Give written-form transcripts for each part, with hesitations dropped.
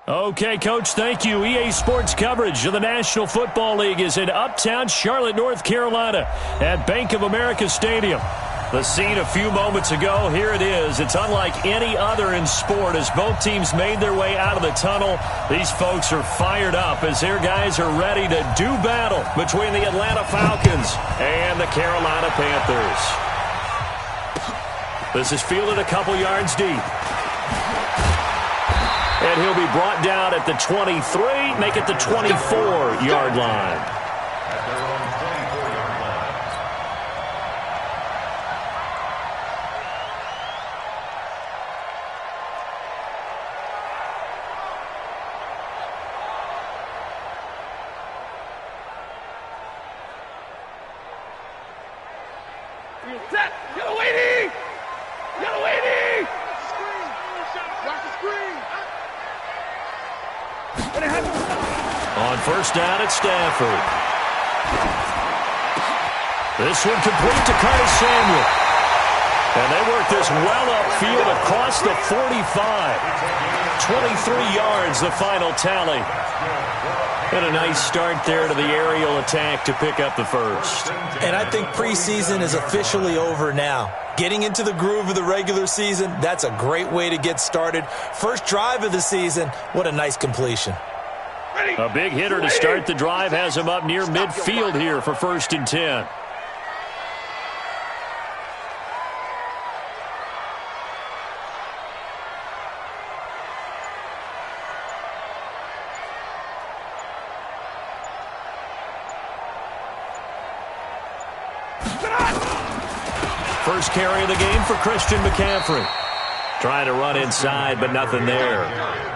Okay, Coach, thank you. EA Sports coverage of the National Football League is in uptown Charlotte, North Carolina at Bank of America Stadium. The scene a few moments ago, here it is. It's unlike any other in sport as both teams made their way out of the tunnel. These folks are fired up as their guys are ready to do battle between the Atlanta Falcons and the Carolina Panthers. This is fielded a couple yards deep. And he'll be brought down at the 23, make it the 24-yard line. On first down at Stafford. This one complete to Curtis Samuel. And they work this well upfield across the 45. 23 yards, the final tally. And a nice start there to the aerial attack to pick up the first. And I think preseason is officially over now. Getting into the groove of the regular season, that's a great way to get started. First drive of the season, what a nice completion. A big hitter to start the drive has him up near midfield here for 1st and 10. First carry of the game for Christian McCaffrey. Trying to run inside, but nothing there.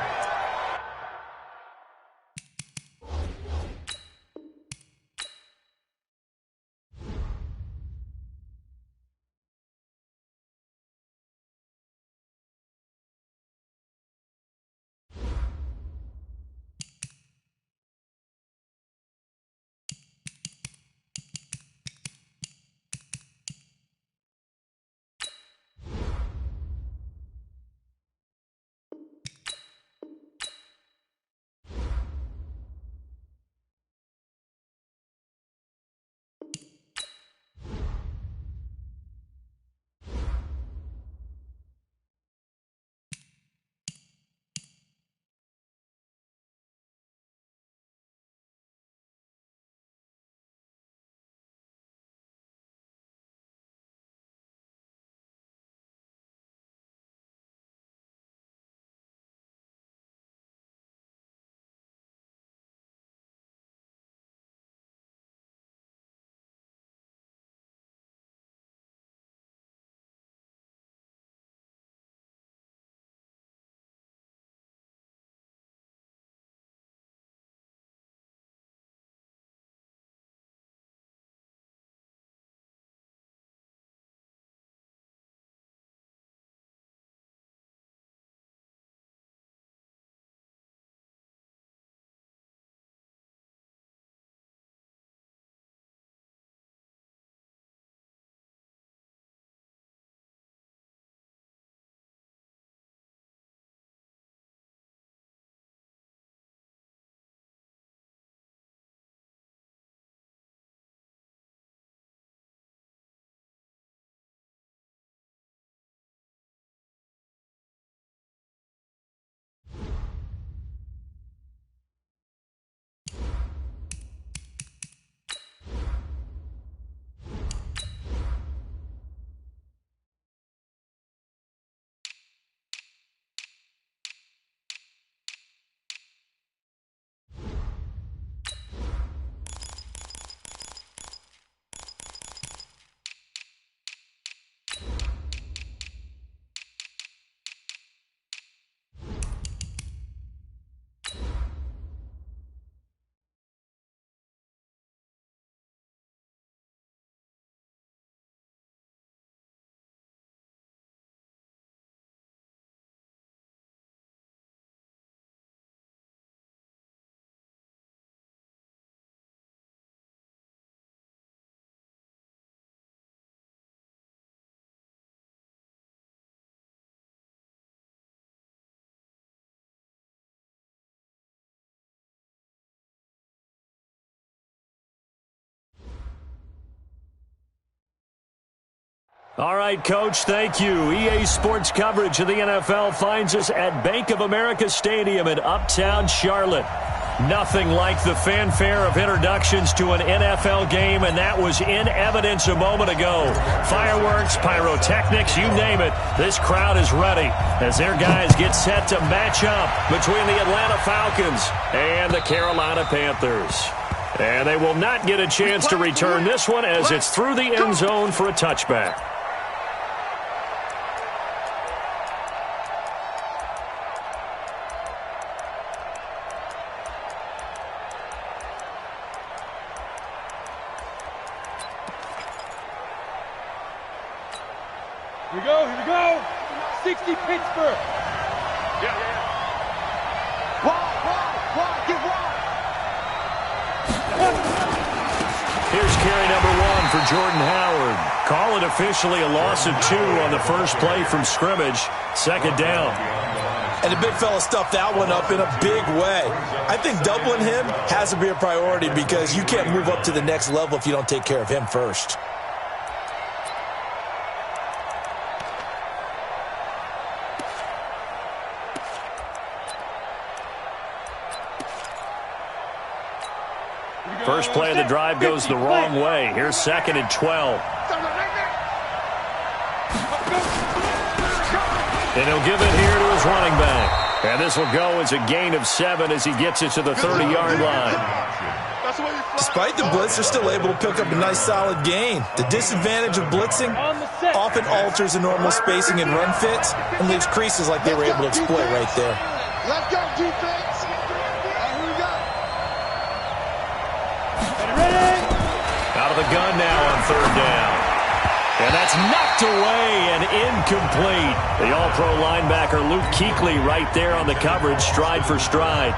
All right, Coach, thank you. EA Sports coverage of the NFL finds us at Bank of America Stadium in Uptown Charlotte. Nothing like the fanfare of introductions to an NFL game, and that was in evidence a moment ago. Fireworks, pyrotechnics, you name it. This crowd is ready as their guys get set to match up between the Atlanta Falcons and the Carolina Panthers. And they will not get a chance to return this one as it's through the end zone for a touchback. Here we go. 60 Pittsburgh. Yeah. Wide, get wide. Here's carry number 1 for Jordan Howard. Call it officially a loss of 2 on the first play from scrimmage. Second down. And the big fella stuffed that one up in a big way. I think doubling him has to be a priority because you can't move up to the next level if you don't take care of him first. First play of the drive goes the wrong way. Here's 2nd and 12. And he'll give it here to his running back. And this will go as a gain of 7 as he gets it to the 30-yard line. Despite the blitz, they're still able to pick up a nice solid gain. The disadvantage of blitzing often alters the normal spacing and run fits and leaves creases like they were able to exploit right there. Let's go, defense. Out of the gun now on 3rd down. And that's knocked away and incomplete. The all-pro linebacker Luke Kuechly right there on the coverage, stride for stride.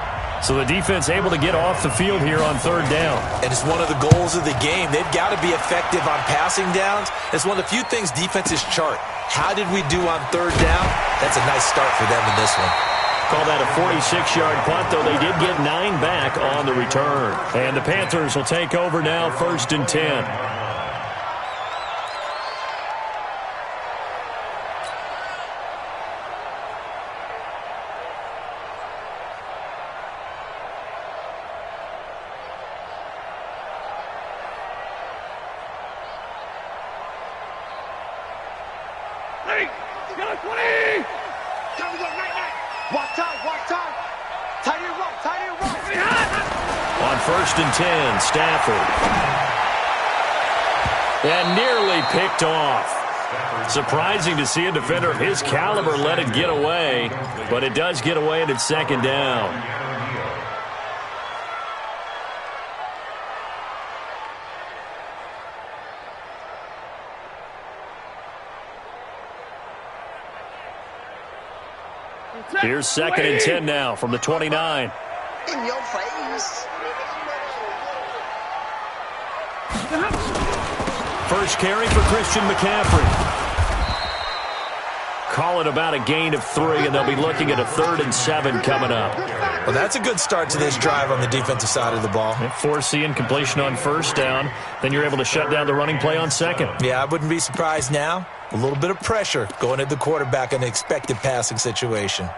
So the defense able to get off the field here on 3rd down. And it's one of the goals of the game. They've got to be effective on passing downs. It's one of the few things defenses chart. How did we do on 3rd down? That's a nice start for them in this one. Call that a 46-yard punt, though they did get 9 back on the return. And the Panthers will take over now, 1st and 10. On 1st and 10, Stafford. And nearly picked off. Surprising to see a defender of his caliber let it get away, but it does get away and it's 2nd down. Here's 2nd and 10 now from the 29. In your face. First carry for Christian McCaffrey. Call it about a gain of 3, and they'll be looking at a 3rd and 7 coming up. Well, that's a good start to this drive on the defensive side of the ball. Force the incompletion on 1st down. Then you're able to shut down the running play on 2nd. Yeah, I wouldn't be surprised now. A little bit of pressure going at the quarterback in an expected passing situation.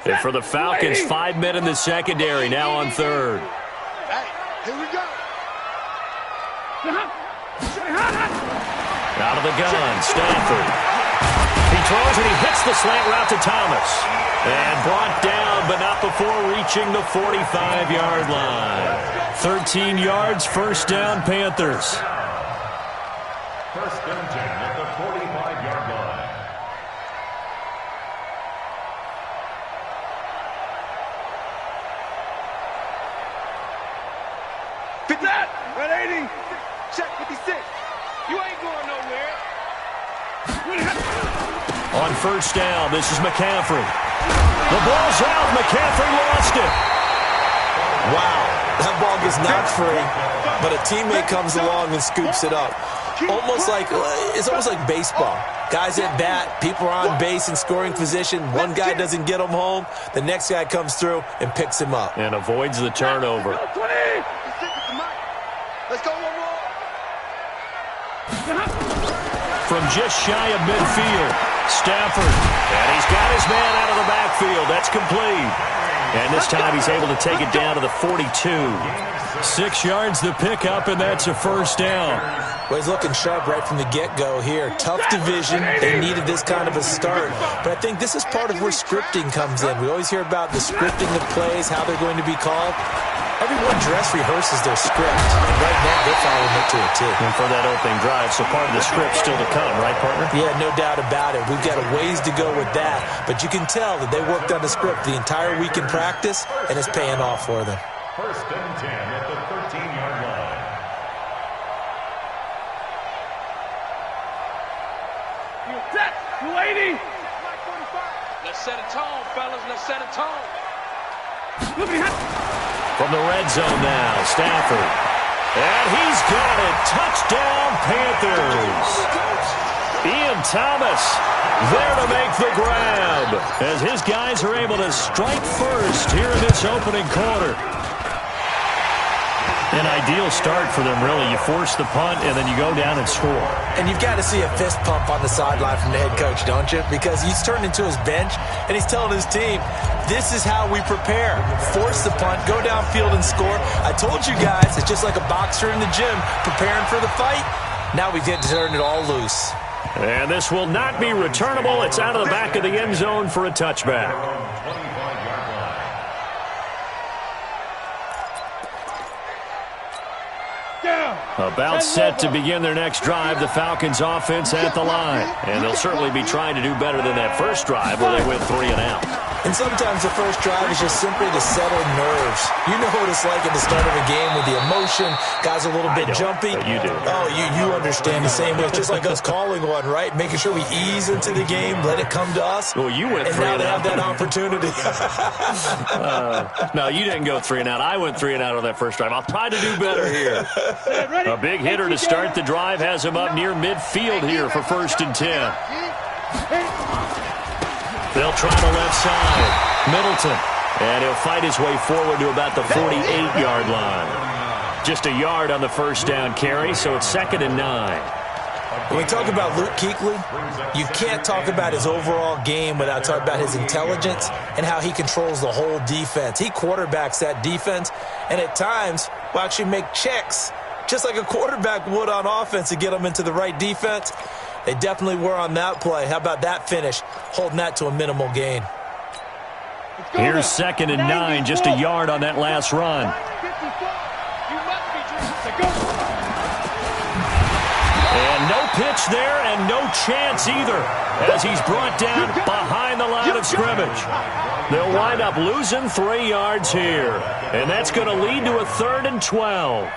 And for the Falcons, 5 men in the secondary, now on 3rd. Hey, here we go. Out of the gun, Stafford. He throws and he hits the slant route to Thomas. And brought down, but not before reaching the 45-yard line. 13 yards, 1st down, Panthers. 1st and 10 at the 45-yard line. That, 180. Check 56. You ain't going nowhere. On 1st down, this is McCaffrey. The ball's out. McCaffrey lost it. Wow, that ball gets knocked free, but a teammate comes along and scoops it up. almost like it's almost like baseball. Guys at bat, people are on base in scoring position. One guy doesn't get him home. The next guy comes through and picks him up. And avoids the turnover. Let's go one more. From just shy of midfield, Stafford. And he's got his man out of the backfield. That's complete. And this time he's able to take it down to the 42. 6 yards the pickup, and that's a first down. Well, he's looking sharp right from the get-go here. Tough division. They needed this kind of a start. But I think this is part of where scripting comes in. We always hear about the scripting of plays, how they're going to be called. Everyone dress rehearses their script, and right now they're following it to a T. And for that opening drive, so part of the script still to come, right, partner? Yeah, no doubt about it. We've got a ways to go with that, but you can tell that they worked on the script the entire week in practice, and it's paying off for them. First and 10 at the 13-yard line. You attack. 280. Let's set a tone, fellas. Let's set a tone. From the red zone now, Stafford. And he's got it. Touchdown, Panthers. Ian Thomas there to make the grab as his guys are able to strike first here in this opening quarter. An ideal start for them, really. You force the punt, and then you go down and score. And you've got to see a fist pump on the sideline from the head coach, don't you? Because he's turned into his bench, and he's telling his team, this is how we prepare. Force the punt, go downfield and score. I told you guys, it's just like a boxer in the gym preparing for the fight. Now we get to turn it all loose. And this will not be returnable. It's out of the back of the end zone for a touchback. About set to begin their next drive, the Falcons offense at the line. And they'll certainly be trying to do better than that first drive where they went 3 and out. And sometimes the first drive is just simply to settle nerves. You know what it's like at the start of a game with the emotion. Guys are a little bit jumpy. You do. Oh, you understand the same way. It's just like us calling one, right? Making sure we ease into the game, let it come to us. Well, you went 3 and and out. And now they out. have that opportunity. No, you didn't go 3 and out. I went 3 and out on that first drive. I'll try to do better here. A big hitter to start the drive has him up near midfield here for 1st and 10. They'll try the left side. Middleton. And he'll fight his way forward to about the 48-yard line. Just a yard on the first down carry, so it's 2nd and 9. When we talk about Luke Kuechly, you can't talk about his overall game without talking about his intelligence and how he controls the whole defense. He quarterbacks that defense, and at times will actually make checks, just like a quarterback would on offense to get them into the right defense. They definitely were on that play. How about that finish, holding that to a minimal gain? Here's 2nd and 9, just a yard on that last run. And no pitch there and no chance either as he's brought down behind the line of scrimmage. They'll wind up losing 3 yards here, and that's going to lead to a 3rd and 12.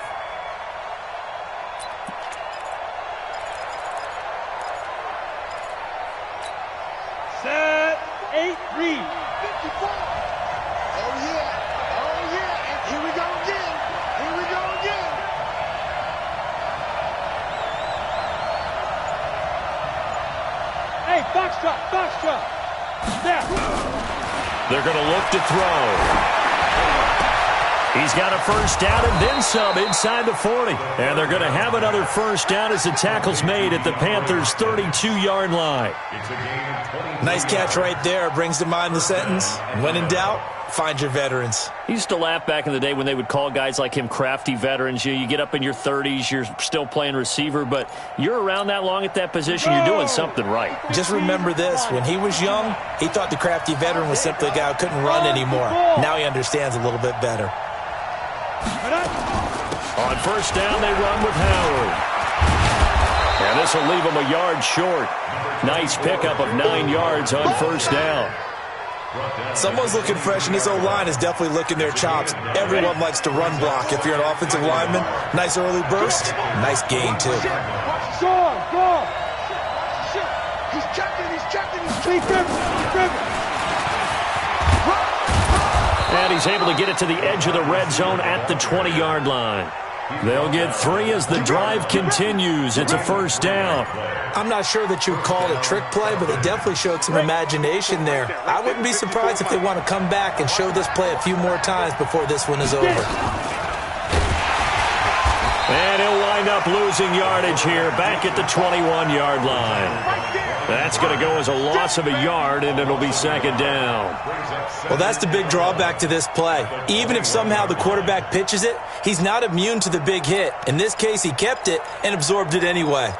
Set. 8, read. 54. Oh, yeah. Oh, yeah. And here we go again. Here we go again. Hey, foxtrot, foxtrot. There. They're going to look to throw. He's got a first down and then some inside the 40. And they're going to have another first down as the tackle's made at the Panthers' 32-yard line. Nice catch right there. Brings to mind the sentence, when in doubt, find your veterans. He used to laugh back in the day when they would call guys like him crafty veterans. You get up in your 30s, you're still playing receiver, but you're around that long at that position, you're doing something right. Just remember this. When he was young, he thought the crafty veteran was simply a guy who couldn't run anymore. Now he understands a little bit better. On first down, they run with Howard. And this will leave him a yard short. Nice pickup of 9 yards on first down. Someone's looking fresh, and this O-line is definitely licking their chops. Everyone likes to run block. If you're an offensive lineman, nice early burst, nice gain, too. Go. He's checking, he's And he's able to get it to the edge of the red zone at the 20-yard line. They'll get 3 as the drive continues. It's a first down. I'm not sure that you'd call it a trick play, but they definitely showed some imagination there. I wouldn't be surprised if they want to come back and show this play a few more times before this one is over. And he'll wind up losing yardage here back at the 21-yard line. That's going to go as a loss of a yard, and it'll be second down. Well, that's the big drawback to this play. Even if somehow the quarterback pitches it, he's not immune to the big hit. In this case, he kept it and absorbed it anyway.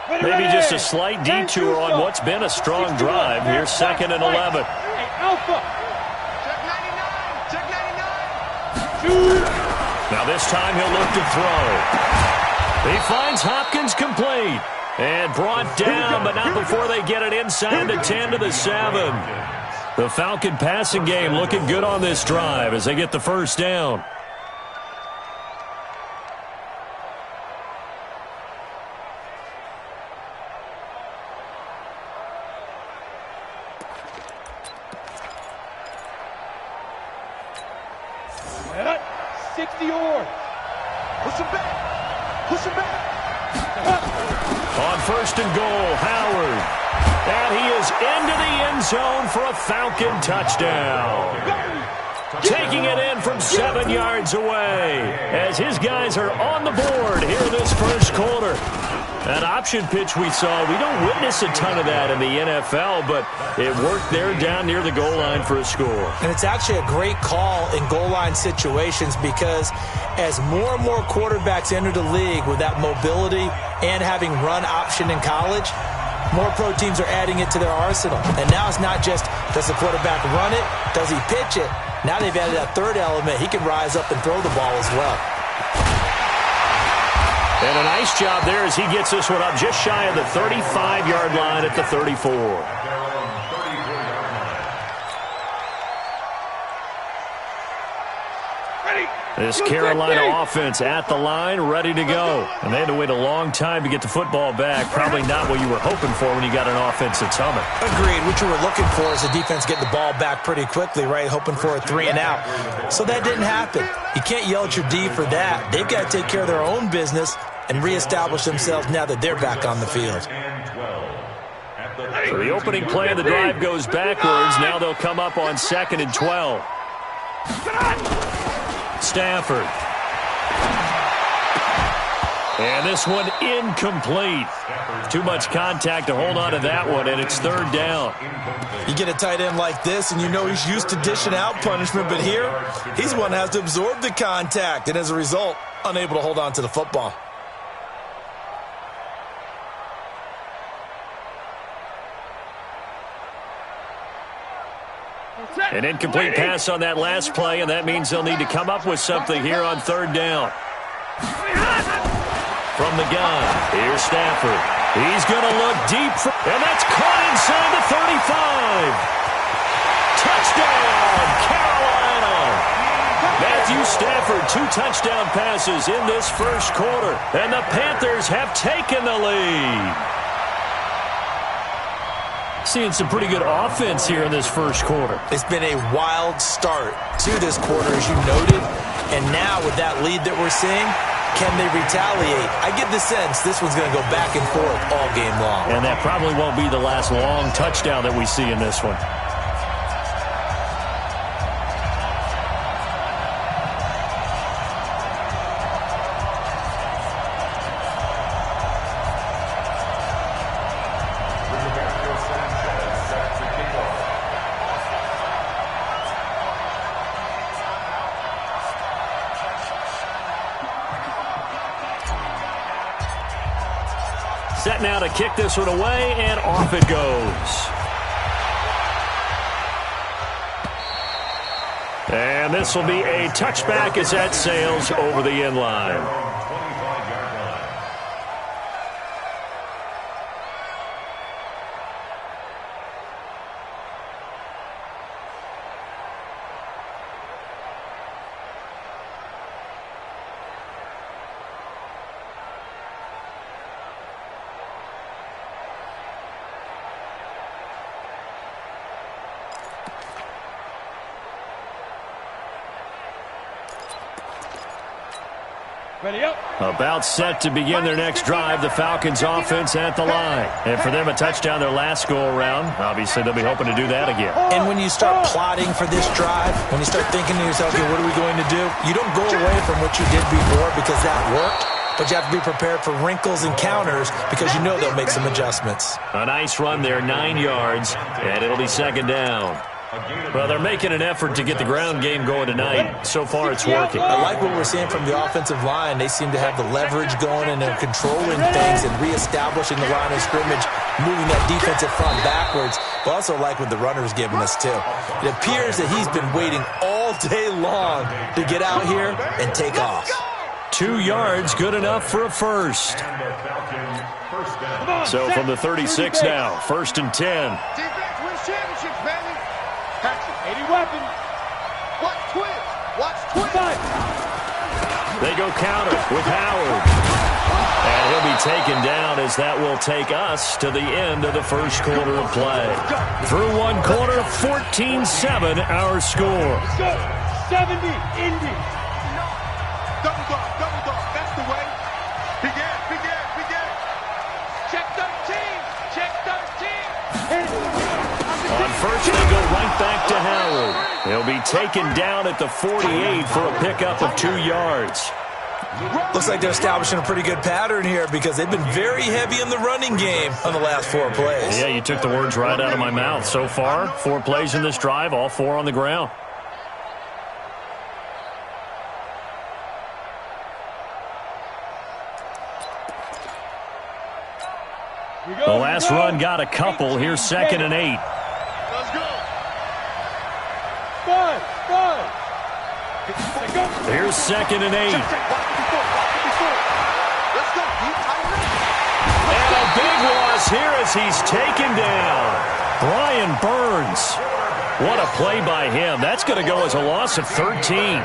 Maybe just a slight detour on what's been a strong drive. Here's 2nd and 11. Hey, Alpha. Check 99. Now this time he'll look to throw. He finds Hopkins complete. And brought down, but not before they get it inside the 10 to the 7. The Falcon passing game looking good on this drive as they get the first down. What? 60 yards. Push him back. Push him back. On 1st and goal, Howard. And he is into the end zone for a Falcon touchdown. Taking it in from 7 yards away as his guys are on the board here in this first quarter. That option pitch we saw, we don't witness a ton of that in the NFL, but it worked there down near the goal line for a score. And it's actually a great call in goal line situations because as more and more quarterbacks enter the league with that mobility and having run option in college, more pro teams are adding it to their arsenal. And now it's not just, does the quarterback run it? Does he pitch it? Now they've added that third element. He can rise up and throw the ball as well. And a nice job there as he gets this one up just shy of the 35-yard line at the 34. This Carolina offense at the line, ready to go. And they had to wait a long time to get the football back. Probably not what you were hoping for when you got an offense that's humming. Agreed. What you were looking for is the defense getting the ball back pretty quickly, right? Hoping for a 3 and out. So that didn't happen. You can't yell at your D for that. They've got to take care of their own business and reestablish themselves now that they're back on the field. So the opening play of the drive goes backwards. Now they'll come up on 2nd and 12. Stafford. And this one incomplete. Too much contact to hold on to that one, and it's 3rd down. You get a tight end like this, and you know he's used to dishing out punishment, but here, he's the one that has to absorb the contact, and as a result, unable to hold on to the football. An incomplete pass on that last play, and that means they'll need to come up with something here on 3rd down. From the gun, here's Stafford. He's going to look deep, and that's caught inside the 35. Touchdown, Carolina. Matthew Stafford, 2 touchdown passes in this first quarter, and the Panthers have taken the lead. Seeing some pretty good offense here in this first quarter. It's been a wild start to this quarter, as you noted. And now with that lead that we're seeing, can they retaliate? I get the sense this one's going to go back and forth all game long. And that probably won't be the last long touchdown that we see in this one. Set now to kick this one away, and off it goes. And this will be a touchback as that sails over the end line. Ready up. About set to begin their next drive, the Falcons offense at the line. And for them, a touchdown their last go-around. Obviously, they'll be hoping to do that again. And when you start plotting for this drive, when you start thinking to yourself, okay, what are we going to do? You don't go away from what you did before because that worked, but you have to be prepared for wrinkles and counters because you know they'll make some adjustments. A nice run there, 9 yards, and it'll be second down. Well, they're making an effort to get the ground game going tonight. So far, it's working. I like what we're seeing from the offensive line. They seem to have the leverage going, and they're controlling things and reestablishing the line of scrimmage, moving that defensive front backwards. But also like what the runner's giving us, too. It appears that he's been waiting all day long to get out here and take off. 2 yards, good enough for a first. So from the 36 now, 1st and 10. Defense wins championships, baby. 80 weapons. Watch twins. Watch twins. They go counter with Howard. And he'll be taken down as that will take us to the end of the first quarter of play. Through one quarter, 14-7 our score. Let's go. 70, Indy. Double dog. That's the way. Big ass. Check 13. Check 13. On first, they go right back to Howard. He'll be taken down at the 48 for a pickup of 2 yards. Looks like they're establishing a pretty good pattern here because they've been very heavy in the running game on the last 4 plays. Yeah, you took the words right out of my mouth. So far, 4 plays in this drive, all 4 on the ground. The last run got a couple. Here's 2nd and 8. Let's go. Five. Here's 2nd and 8. Let's go. And a big loss here as he's taken down. Brian Burns. What a play by him. That's going to go as a loss of 13.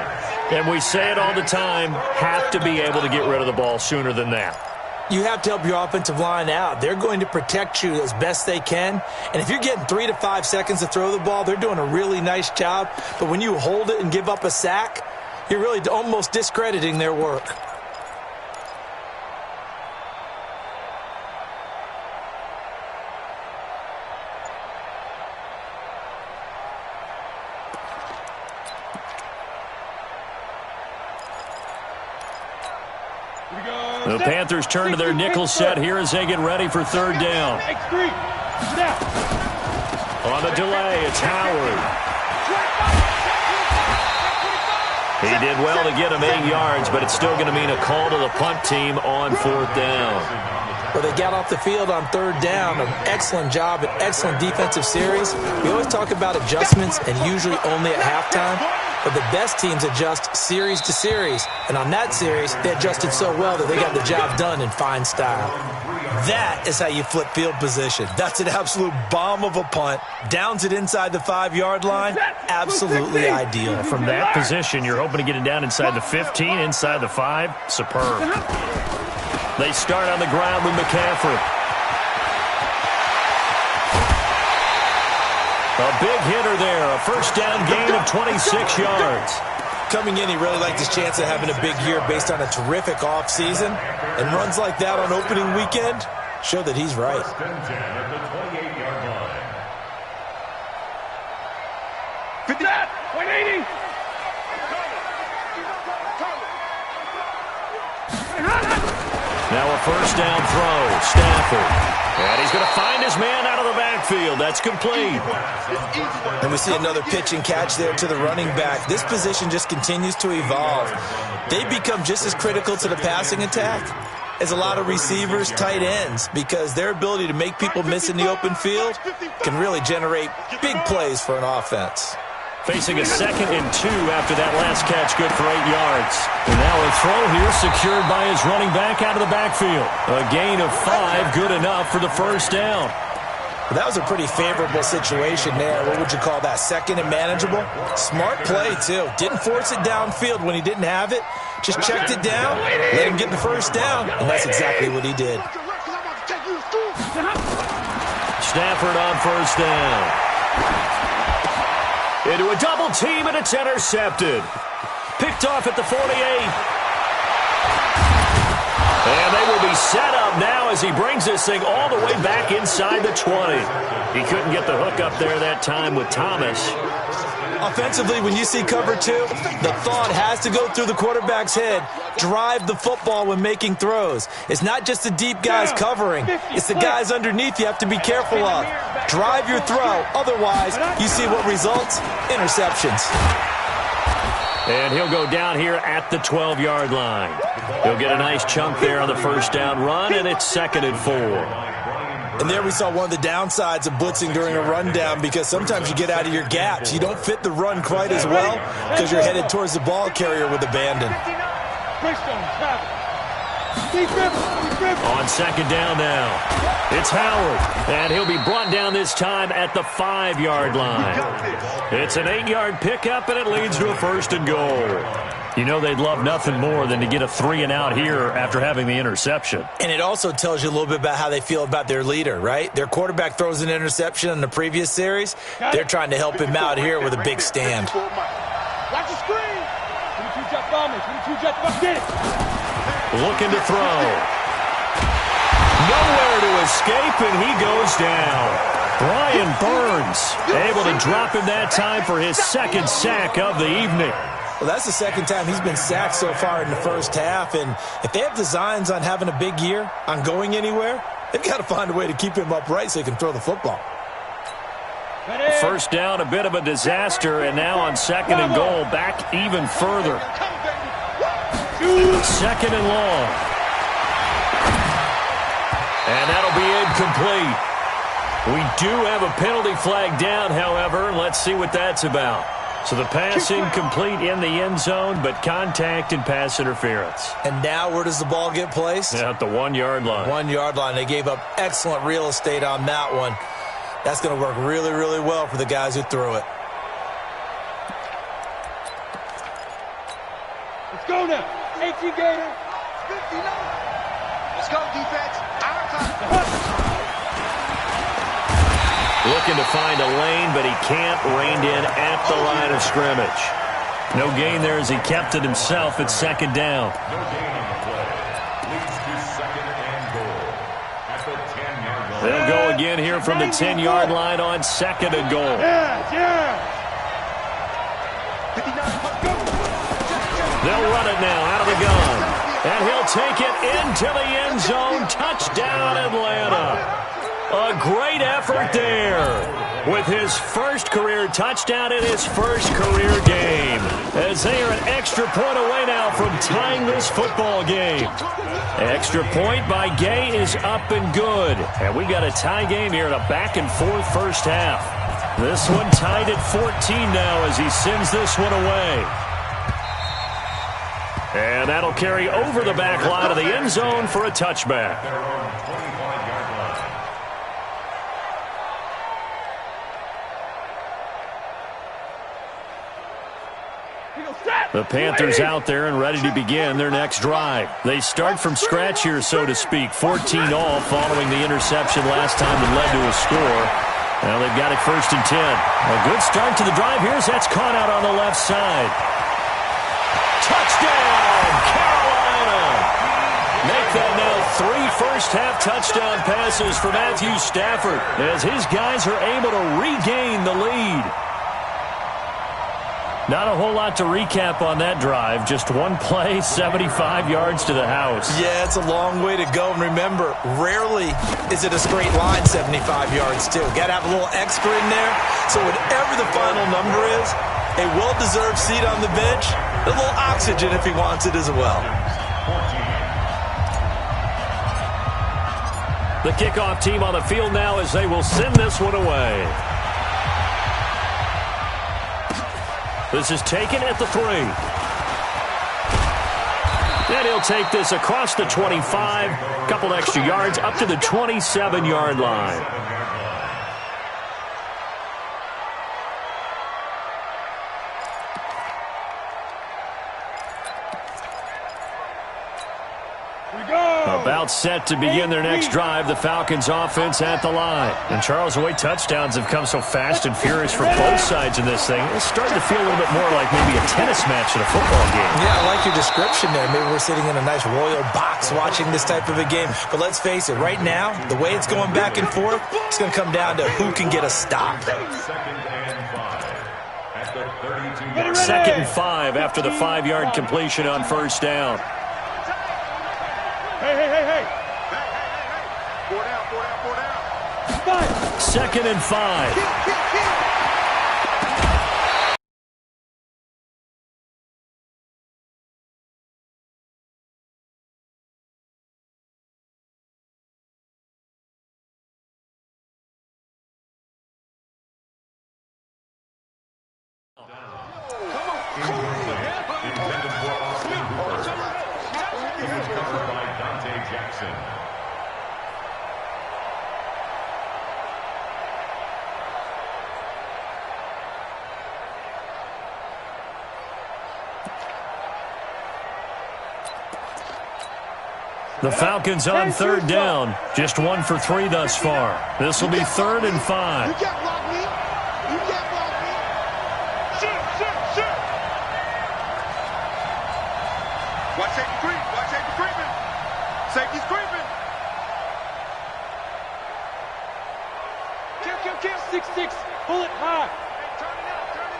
And we say it all the time, have to be able to get rid of the ball sooner than that. You have to help your offensive line out. They're going to protect you as best they can. And if you're getting 3 to 5 seconds to throw the ball, they're doing a really nice job. But when you hold it and give up a sack, you're really almost discrediting their work. The Panthers turn to their nickel set here as they get ready for 3rd down. X3. Snap. On the delay, it's Howard. He did well to get him 8 yards, but it's still going to mean a call to the punt team on 4th down. Well, they got off the field on 3rd down. An excellent job, an excellent defensive series. We always talk about adjustments and usually only at halftime. But the best teams adjust series to series. And on that series, they adjusted so well that they got the job done in fine style. That is how you flip field position. That's an absolute bomb of a punt. Downs it inside the 5-yard line. Absolutely ideal. From that position, you're hoping to get it down inside the 15, inside the 5. Superb. They start on the ground with McCaffrey. A big hitter there, a 1st down gain of 26 yards. Coming in, he really liked his chance of having a big year based on a terrific offseason. And runs like that on opening weekend show that he's right. That. 180. Now a 1st down throw, Stafford. And he's going to find his man out of the backfield. That's complete. And we see another pitch and catch there to the running back. This position just continues to evolve. They become just as critical to the passing attack as a lot of receivers, tight ends, because their ability to make people miss in the open field can really generate big plays for an offense. Facing a 2nd and 2 after that last catch, good for 8 yards. And now a throw here secured by his running back out of the backfield. A gain of 5, good enough for the 1st down. Well, that was a pretty favorable situation there. What would you call that? 2nd and manageable? Smart play, too. Didn't force it downfield when he didn't have it. Just checked it down, let him get the 1st down, and that's exactly what he did. Stafford on 1st down. Into a double team, and it's intercepted. Picked off at the 48. And they will be set up now as he brings this thing all the way back inside the 20. He couldn't get the hook up there that time with Thomas. Offensively, when you see cover two, the thought has to go through the quarterback's head. Drive the football when making throws. It's not just the deep guys covering. It's the guys underneath you have to be careful of. Drive your throw. Otherwise, you see what results? Interceptions. And he'll go down here at the 12-yard line. He'll get a nice chunk there on the first down run, and it's 2nd and 4. And there we saw one of the downsides of blitzing during a rundown, because sometimes you get out of your gaps. You don't fit the run quite as well because you're headed towards the ball carrier with abandon. On 2nd down now, it's Howard, and he'll be brought down this time at the 5-yard line. It's an 8-yard pickup, and it leads to a 1st and goal. You know they'd love nothing more than to get a 3-and-out here after having the interception. And it also tells you a little bit about how they feel about their leader, right? Their quarterback throws an interception in the previous series. They're trying to help him out here with a big stand. Watch the screen. Looking to throw. Nowhere to escape, and he goes down. Brian Burns able to drop him that time for his 2nd sack of the evening. Well, that's the 2nd time he's been sacked so far in the first half, and if they have designs on having a big year, on going anywhere, they've got to find a way to keep him upright so he can throw the football. First down, a bit of a disaster, and now on 2nd and goal, back even further. 2nd and long. And that'll be incomplete. We do have a penalty flag down, however, and let's see what that's about. So the pass incomplete in the end zone, but contact and pass interference. And now where does the ball get placed? At the 1-yard line. 1-yard line. They gave up excellent real estate on that one. That's going to work really, really well for the guys who threw it. Let's go now. 18 Gator. 59. Let's go, defense. Our time. Looking to find a lane, but he can't. Reined in at the line of scrimmage. No gain there as he kept it himself at 2nd down. No gain on the play. Leads to 2nd and goal at the 10-yard line. They'll go again here from the 10-yard line on 2nd and goal. They'll run it now out of the gun. And he'll take it into the end zone. Touchdown, Atlanta. A great effort there with his first career touchdown in his first career game, as they are an extra point away now from tying this football game. Extra point by Gay is up and good. And we got a tie game here in a back-and-forth first half. This one tied at 14 now as he sends this one away. And that'll carry over the back line of the end zone for a touchback. The Panthers out there and ready to begin their next drive. They start from scratch here, so to speak. 14-all following the interception last time that led to a score. Now they've got it 1st and 10. A good start to the drive here as that's caught out on the left side. Touchdown, Carolina! Make that now 3 first-half touchdown passes for Matthew Stafford as his guys are able to regain the lead. Not a whole lot to recap on that drive. Just one play, 75 yards to the house. Yeah, it's a long way to go. And remember, rarely is it a straight line 75 yards, too. Got to have a little extra in there. So whatever the final number is, a well-deserved seat on the bench, a little oxygen if he wants it as well. The kickoff team on the field now as they will send this one away. This is taken at the 3. And he'll take this across the 25, couple extra yards up to the 27-yard line. A About set to begin their next drive, the Falcons offense at the line. And Charles, the way touchdowns have come so fast and furious for both sides in this thing, it's starting to feel a little bit more like maybe a tennis match in a football game. Yeah, I like your description there. Maybe we're sitting in a nice royal box watching this type of a game. But let's face it, right now, the way it's going back and forth, it's going to come down to who can get a stop. Second and 5 after the 5-yard completion on first down. Hey. 4 down. 2nd and 5. The Falcons on third down. Just 1 for 3 thus far. This will be 3rd and 5. You can't block me. You can't block me. Shoot. Watch safety creep. Watch safety creeping. Safety's creeping. Kill. 6-6. Pull it high. Hey, turn it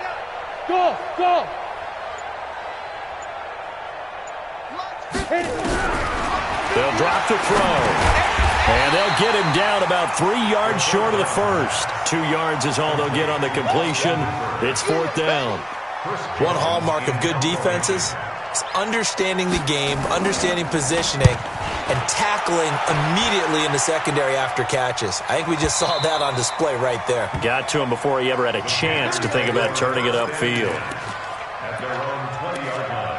out. Go. Hit it. They'll drop to throw. And they'll get him down about 3 yards short of the first. 2 yards is all they'll get on the completion. It's 4th down. One hallmark of good defenses is understanding the game, understanding positioning, and tackling immediately in the secondary after catches. I think we just saw that on display right there. Got to him before he ever had a chance to think about turning it upfield. At their own 20-yard line.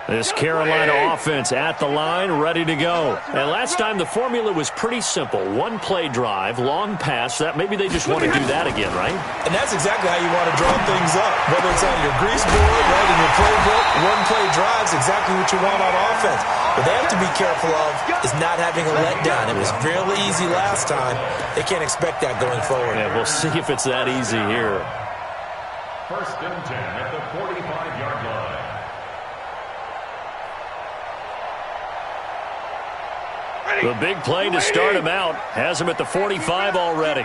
This Carolina offense at the line, ready to go. And last time the formula was pretty simple. 1-play drive, long pass. That maybe they just want to do that again, right? And that's exactly how you want to draw things up. Whether it's on your grease board, right, in your playbook, 1-play drive's exactly what you want on offense. What they have to be careful of is not having a letdown. It was fairly easy last time. They can't expect that going forward. Yeah, we'll see if it's that easy here. 1st and 10 at the 45-yard line. The big play to start him out has him at the 45 already.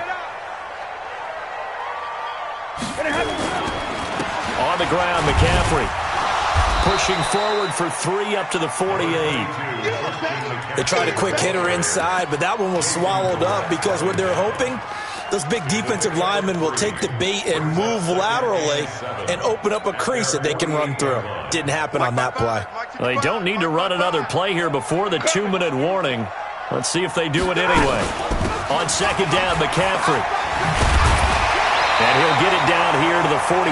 On the ground, McCaffrey pushing forward for 3 up to the 48. They tried a quick hitter inside, but that one was swallowed up because what they're hoping, those big defensive linemen will take the bait and move laterally and open up a crease that they can run through. Didn't happen on that play. Well, they don't need to run another play here before the 2-minute warning. Let's see if they do it anyway. On 2nd down, McCaffrey. And he'll get it down here to the 43.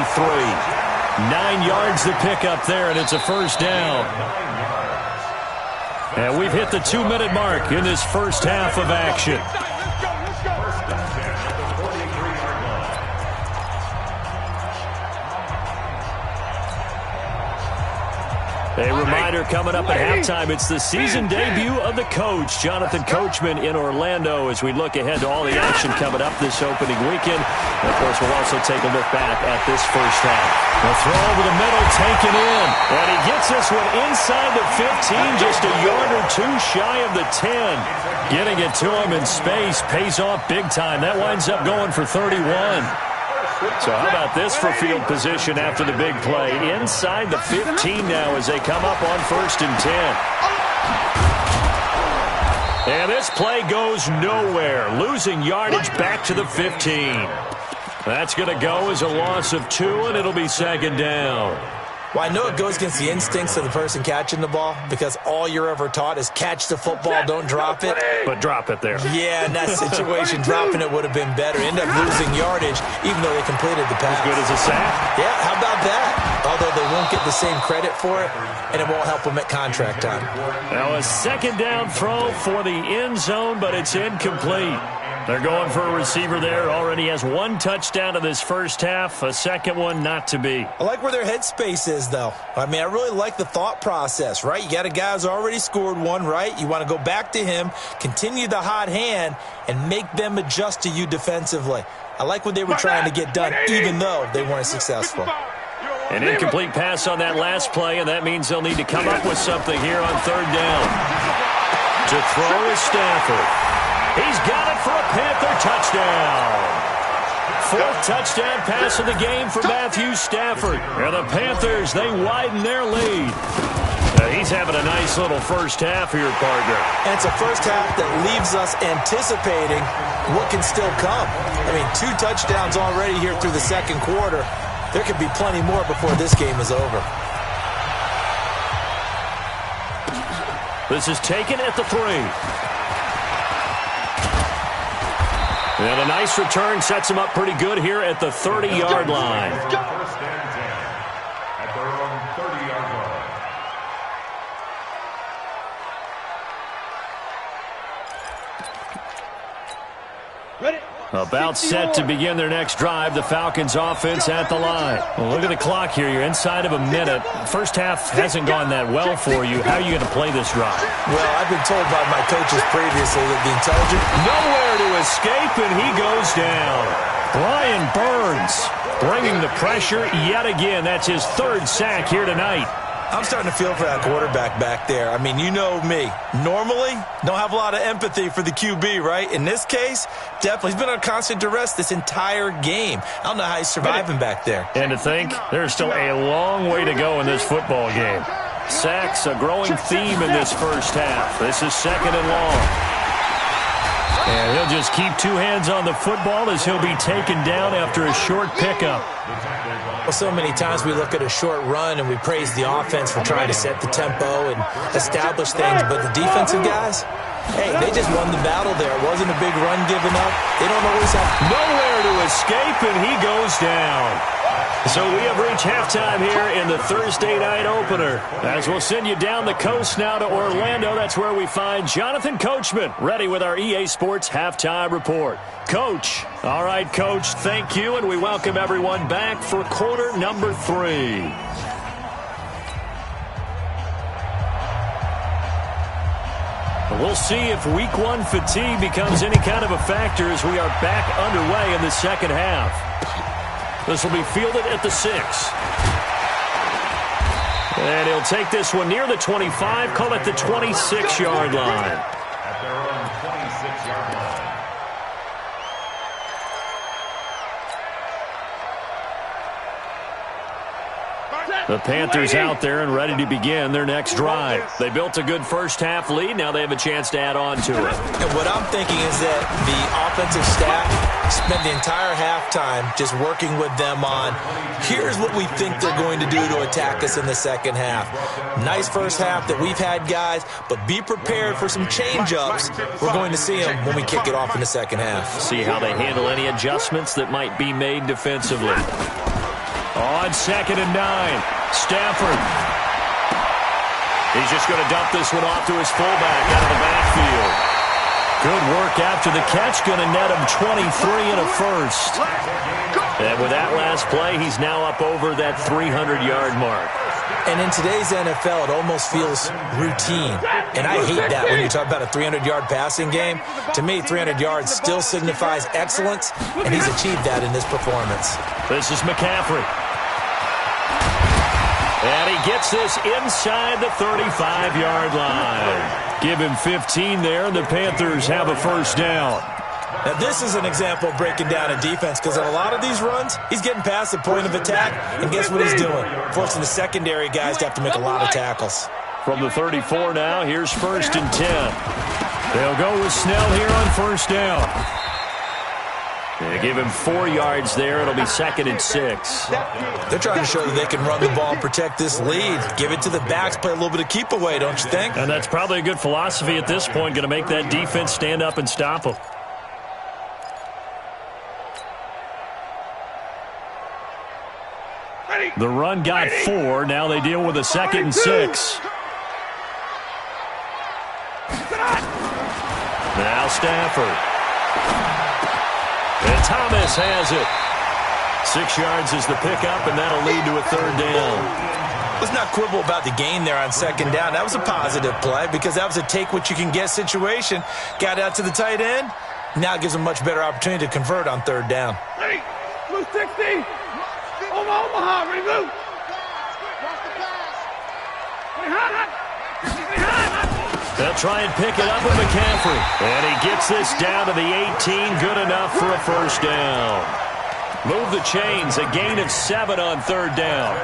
9 yards to pick up there, and it's a 1st down. And we've hit the 2-minute mark in this first half of action. A reminder coming up at halftime, it's the season debut of the coach, Jonathan Coachman, in Orlando, as we look ahead to all the action coming up this opening weekend. And, of course, we'll also take a look back at this first half. The throw over the middle, taken in. And he gets this one inside the 15, just a yard or 2 shy of the 10. Getting it to him in space pays off big time. That winds up going for 31. So how about this for field position after the big play? Inside the 15 now as they come up on 1st and 10. And this play goes nowhere. Losing yardage back to the 15. That's going to go as a loss of 2, and it'll be 2nd down. Well, I know it goes against the instincts of the person catching the ball because all you're ever taught is catch the football, don't drop it. But drop it there. Yeah, in that situation, dropping it would have been better. End up losing yardage even though they completed the pass. As good as a sack. Yeah, how about that? Although they won't get the same credit for it, and it won't help them at contract time. Now a second down throw for the end zone, but it's incomplete. They're going for a receiver there. Already has one touchdown in this first half. A second one not to be. I like where their headspace is, though. I mean, I really like the thought process, right? You got a guy who's already scored one, right? You want to go back to him, continue the hot hand, and make them adjust to you defensively. I like what they were trying to get done, even though they weren't successful. An incomplete pass on that last play, and that means they'll need to come up with something here on third down. To throw is Stafford. He's got it for a Panther touchdown. Fourth touchdown pass of the game for Matthew Stafford. And the Panthers, they widen their lead. He's having a nice little first half here, partner. And it's a first half that leaves us anticipating what can still come. I mean, 2 touchdowns already here through the second quarter. There could be plenty more before this game is over. This is taken at the 3. And a nice return sets him up pretty good here at the 30-yard line. First and 10 at their own 30-yard line. Ready? About set to begin their next drive, the Falcons offense at the line. Well, look at the clock here. You're inside of a minute. First half hasn't gone that well for you. How are you going to play this drive? Well, I've been told by my coaches previously that the intelligent... Nowhere to escape, and he goes down. Brian Burns bringing the pressure yet again. That's his 3rd sack here tonight. I'm starting to feel for that quarterback back there. I mean, you know me. Normally, don't have a lot of empathy for the QB, right? In this case, definitely. He's been on constant duress this entire game. I don't know how he's surviving back there. And to think, there's still a long way to go in this football game. Sacks, a growing theme in this first half. This is 2nd and long. And he'll just keep 2 hands on the football as he'll be taken down after a short pickup. Well, so many times we look at a short run and we praise the offense for trying to set the tempo and establish things, but the defensive guys, hey, they just won the battle there. It wasn't a big run given up. They don't always have nowhere to escape, and he goes down. So we have reached halftime here in the Thursday night opener. As we'll send you down the coast now to Orlando, that's where we find Jonathan Coachman ready with our EA Sports Halftime Report. Coach. All right, Coach, thank you, and we welcome everyone back for quarter number 3. We'll see if week 1 fatigue becomes any kind of a factor as we are back underway in the second half. This will be fielded at the 6. And he'll take this one near the 25, call it the 26-yard line. At their own 26-yard line. The Panthers out there and ready to begin their next drive. They built a good first-half lead. Now they have a chance to add on to it. And what I'm thinking is that the offensive staff spent the entire halftime just working with them on, here's what we think they're going to do to attack us in the second half. Nice first half that we've had, guys, but be prepared for some change-ups. We're going to see them when we kick it off in the second half. See how they handle any adjustments that might be made defensively. On 2nd and 9, Stafford. He's just going to dump this one off to his fullback out of the backfield. Good work after the catch. Going to net him 23 and a first. And with that last play, he's now up over that 300-yard mark. And in today's NFL, it almost feels routine. And I hate that when you talk about a 300-yard passing game. To me, 300 yards still signifies excellence, and he's achieved that in this performance. This is McCaffrey. And he gets this inside the 35-yard line. Give him 15 there, and the Panthers have a first down. Now, this is an example of breaking down a defense, because on a lot of these runs, he's getting past the point of attack, and guess what he's doing? Forcing the secondary guys to have to make a lot of tackles. From the 34 now, here's 1st and 10. They'll go with Snell here on first down. They give him 4 yards there. It'll be 2nd and 6. They're trying to show that they can run the ball and protect this lead. Give it to the backs, play a little bit of keep away, don't you think? And that's probably a good philosophy at this point, going to make that defense stand up and stop them. The run got 4. Now they deal with a 2nd and 6. Now Stafford. And Thomas has it. 6 yards is the pickup, and that'll lead to a 3rd down. Let's not quibble about the gain there on 2nd down. That was a positive play because that was a take-what-you-can-get situation. Got out to the tight end. Now it gives them a much better opportunity to convert on 3rd down. Ready? Blue 60. Omaha, ready, blue. They'll try and pick it up with McCaffrey. And he gets this down to the 18. Good enough for a 1st down. Move the chains. A gain of 7 on 3rd down.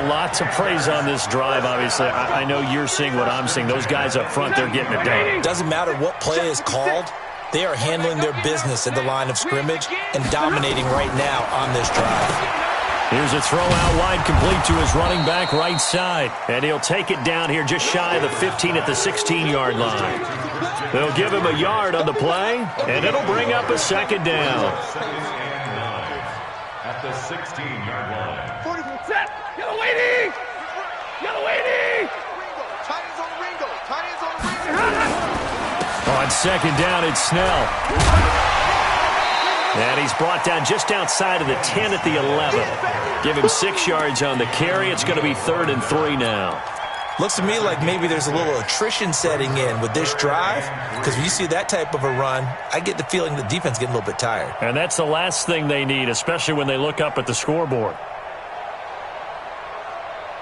A lot to praise on this drive, obviously. I know you're seeing what I'm seeing. Those guys up front, they're getting it done. Doesn't matter what play is called. They are handling their business at the line of scrimmage and dominating right now on this drive. Here's a throw out wide, complete to his running back right side. And he'll take it down here just shy of the 15 at the 16-yard line. They'll give him a yard on the play, and it'll bring up a 2nd down. At the 16-yard line. 40 set. Yellow waiting. Yellow waiting. Tight ends on the Ringo. Tight ends on the Ringo. On 2nd down, it's Snell. And he's brought down just outside of the 10 at the 11. Give him 6 yards on the carry. It's going to be 3rd and 3 now. Looks to me like maybe there's a little attrition setting in with this drive because when you see that type of a run, I get the feeling the defense getting a little bit tired. And that's the last thing they need, especially when they look up at the scoreboard.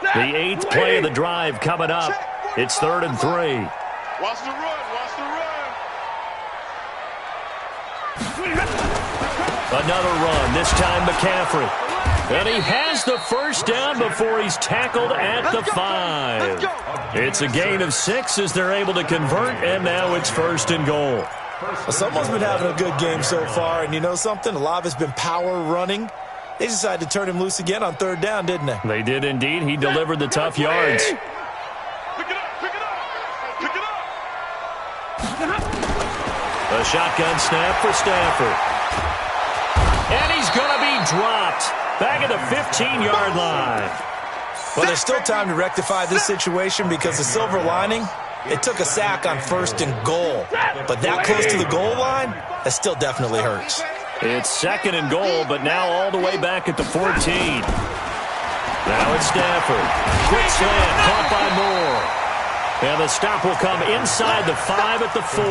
The 8th play of the drive coming up. It's 3rd and 3. Watch the run. Watch the run. Another run, this time McCaffrey. And he has the 1st down before he's tackled at the 5. It's a gain of 6 as they're able to convert, and now it's 1st and goal. Well, someone's been having a good game so far, and you know something? A lot of it's been power running. They decided to turn him loose again on 3rd down, didn't they? They did indeed. He delivered the tough yards. Pick it up. Pick it up. Pick it up. A shotgun snap for Stafford. And he's going to be dropped back at the 15-yard line. Well, there's still time to rectify this situation because the silver lining, it took a sack on 1st and goal. But that close to the goal line, that still definitely hurts. It's 2nd and goal, but now all the way back at the 14. Now it's Stafford. Quick slant, caught by Moore. And the stop will come inside the 5 at the 4.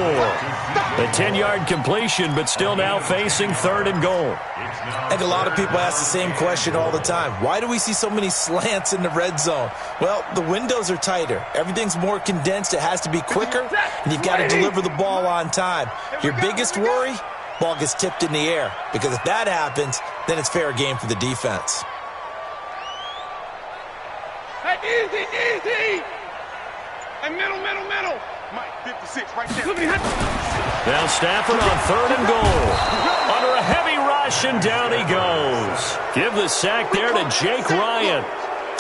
The 10-yard completion, but still now facing 3rd and goal. I think a lot of people ask the same question all the time. Why do we see so many slants in the red zone? Well, the windows are tighter. Everything's more condensed. It has to be quicker, and you've got to deliver the ball on time. Your biggest worry, ball gets tipped in the air. Because if that happens, then it's fair game for the defense. Hey, easy. And middle. Mike, 56, right there. Now Stafford on 3rd and goal. Under a heavy rush, and down he goes. Give the sack there to Jake Ryan.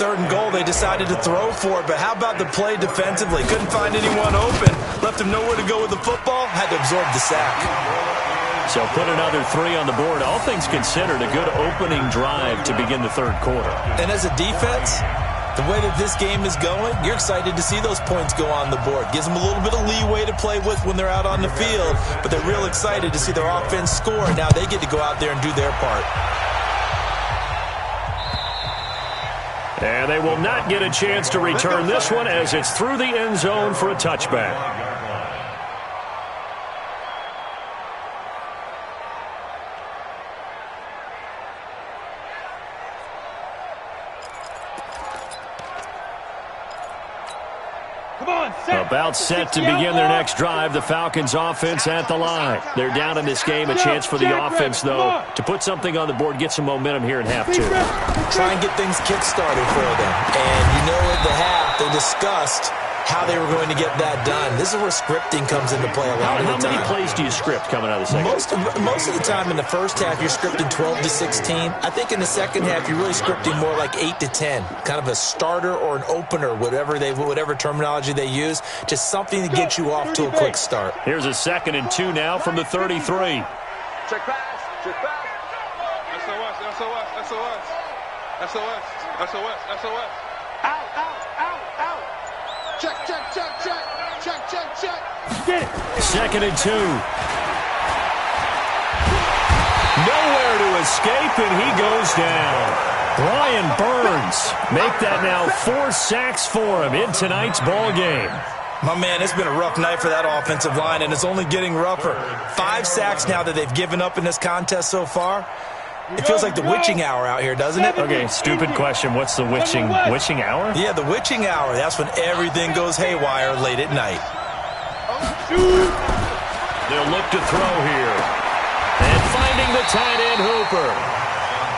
3rd and goal, they decided to throw for it, but how about the play defensively? Couldn't find anyone open. Left him nowhere to go with the football. Had to absorb the sack. So put another 3 on the board. All things considered, a good opening drive to begin the 3rd quarter. And as a defense, the way that this game is going, you're excited to see those points go on the board. Gives them a little bit of leeway to play with when they're out on the field, but they're real excited to see their offense score, and now they get to go out there and do their part. And they will not get a chance to return this one as it's through the end zone for a touchback. About set to begin their next drive. The Falcons offense at the line. They're down in this game. A chance for the offense, though, to put something on the board, get some momentum here in half 2. Try and get things kick-started for them. And you know at the half, they discussed how they were going to get that done. This is where scripting comes into play a lot of the time. How many plays do you script coming out of the second? Most of the time in the first half, you're scripting 12 to 16. I think in the second half, you're really scripting more like 8 to 10, kind of a starter or an opener, whatever terminology they use, just something to get you off to a quick start. Here's a 2nd and 2 now from the 33. Check pass. Check pass. SOS, SOS, SOS. SOS, SOS, SOS. Out, out, out, out. Check, check, check, check. Check, check, check. Get it. 2nd and 2. Nowhere to escape, and he goes down. Brian Burns make that now 4 sacks for him in tonight's ball game. My man, it's been a rough night for that offensive line, and it's only getting rougher. 5 sacks now that they've given up in this contest so far. It feels like the witching hour out here, doesn't it? Okay, stupid question. What's the witching hour? Yeah, the witching hour. That's when everything goes haywire late at night. They'll look to throw here. And finding the tight end, Hooper.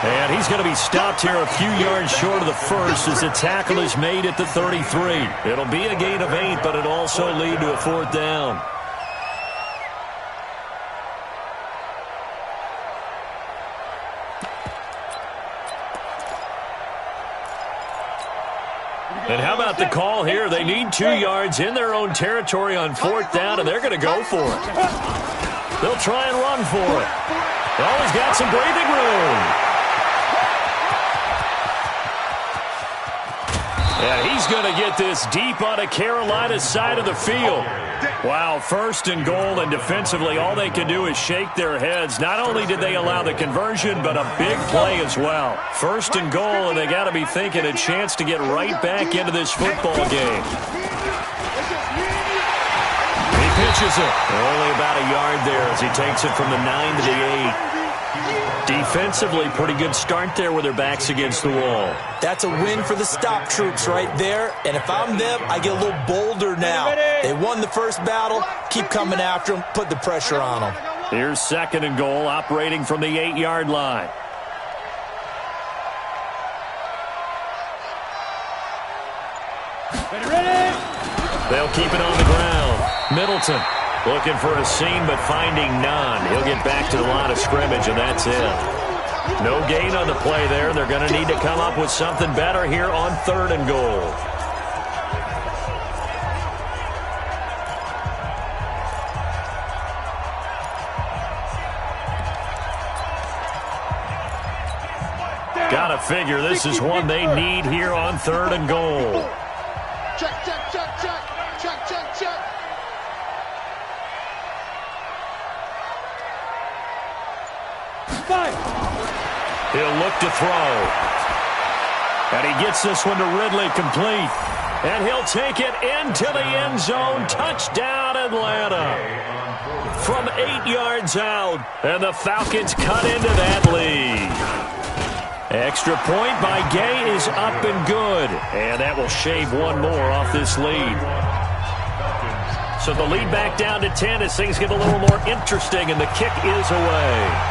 And he's going to be stopped here a few yards short of the first as the tackle is made at the 33. It'll be a gain of 8, but it'll also lead to a 4th down. And how about the call here? They need 2 yards in their own territory on 4th down, and they're going to go for it. They'll try and run for it. Oh, he's got some breathing room. And he's going to get this deep on a Carolina side of the field. Wow, 1st and goal, and defensively all they can do is shake their heads. Not only did they allow the conversion, but a big play as well. 1st and goal, and they got to be thinking a chance to get right back into this football game. He pitches it. Only about a yard there as he takes it from the 9 to the 8. Defensively, pretty good start there with their backs against the wall. That's a win for the stop troops right there. And if I'm them, I get a little bolder now. They won the first battle. Keep coming after them. Put the pressure on them. Here's 2nd and goal, operating from the 8-yard line. They'll keep it on the ground. Middleton looking for a seam, but finding none. He'll get back to the line of scrimmage, and that's it. No gain on the play there. They're going to need to come up with something better here on 3rd and goal. Gotta figure this is one they need here on 3rd and goal. Check, check, check, check. Check, check, check. He'll look to throw. And he gets this one to Ridley complete. And he'll take it into the end zone. Touchdown, Atlanta. From 8 yards out. And the Falcons cut into that lead. Extra point by Gay is up and good. And that will shave one more off this lead. So the lead back down to 10 as things get a little more interesting, and the kick is away.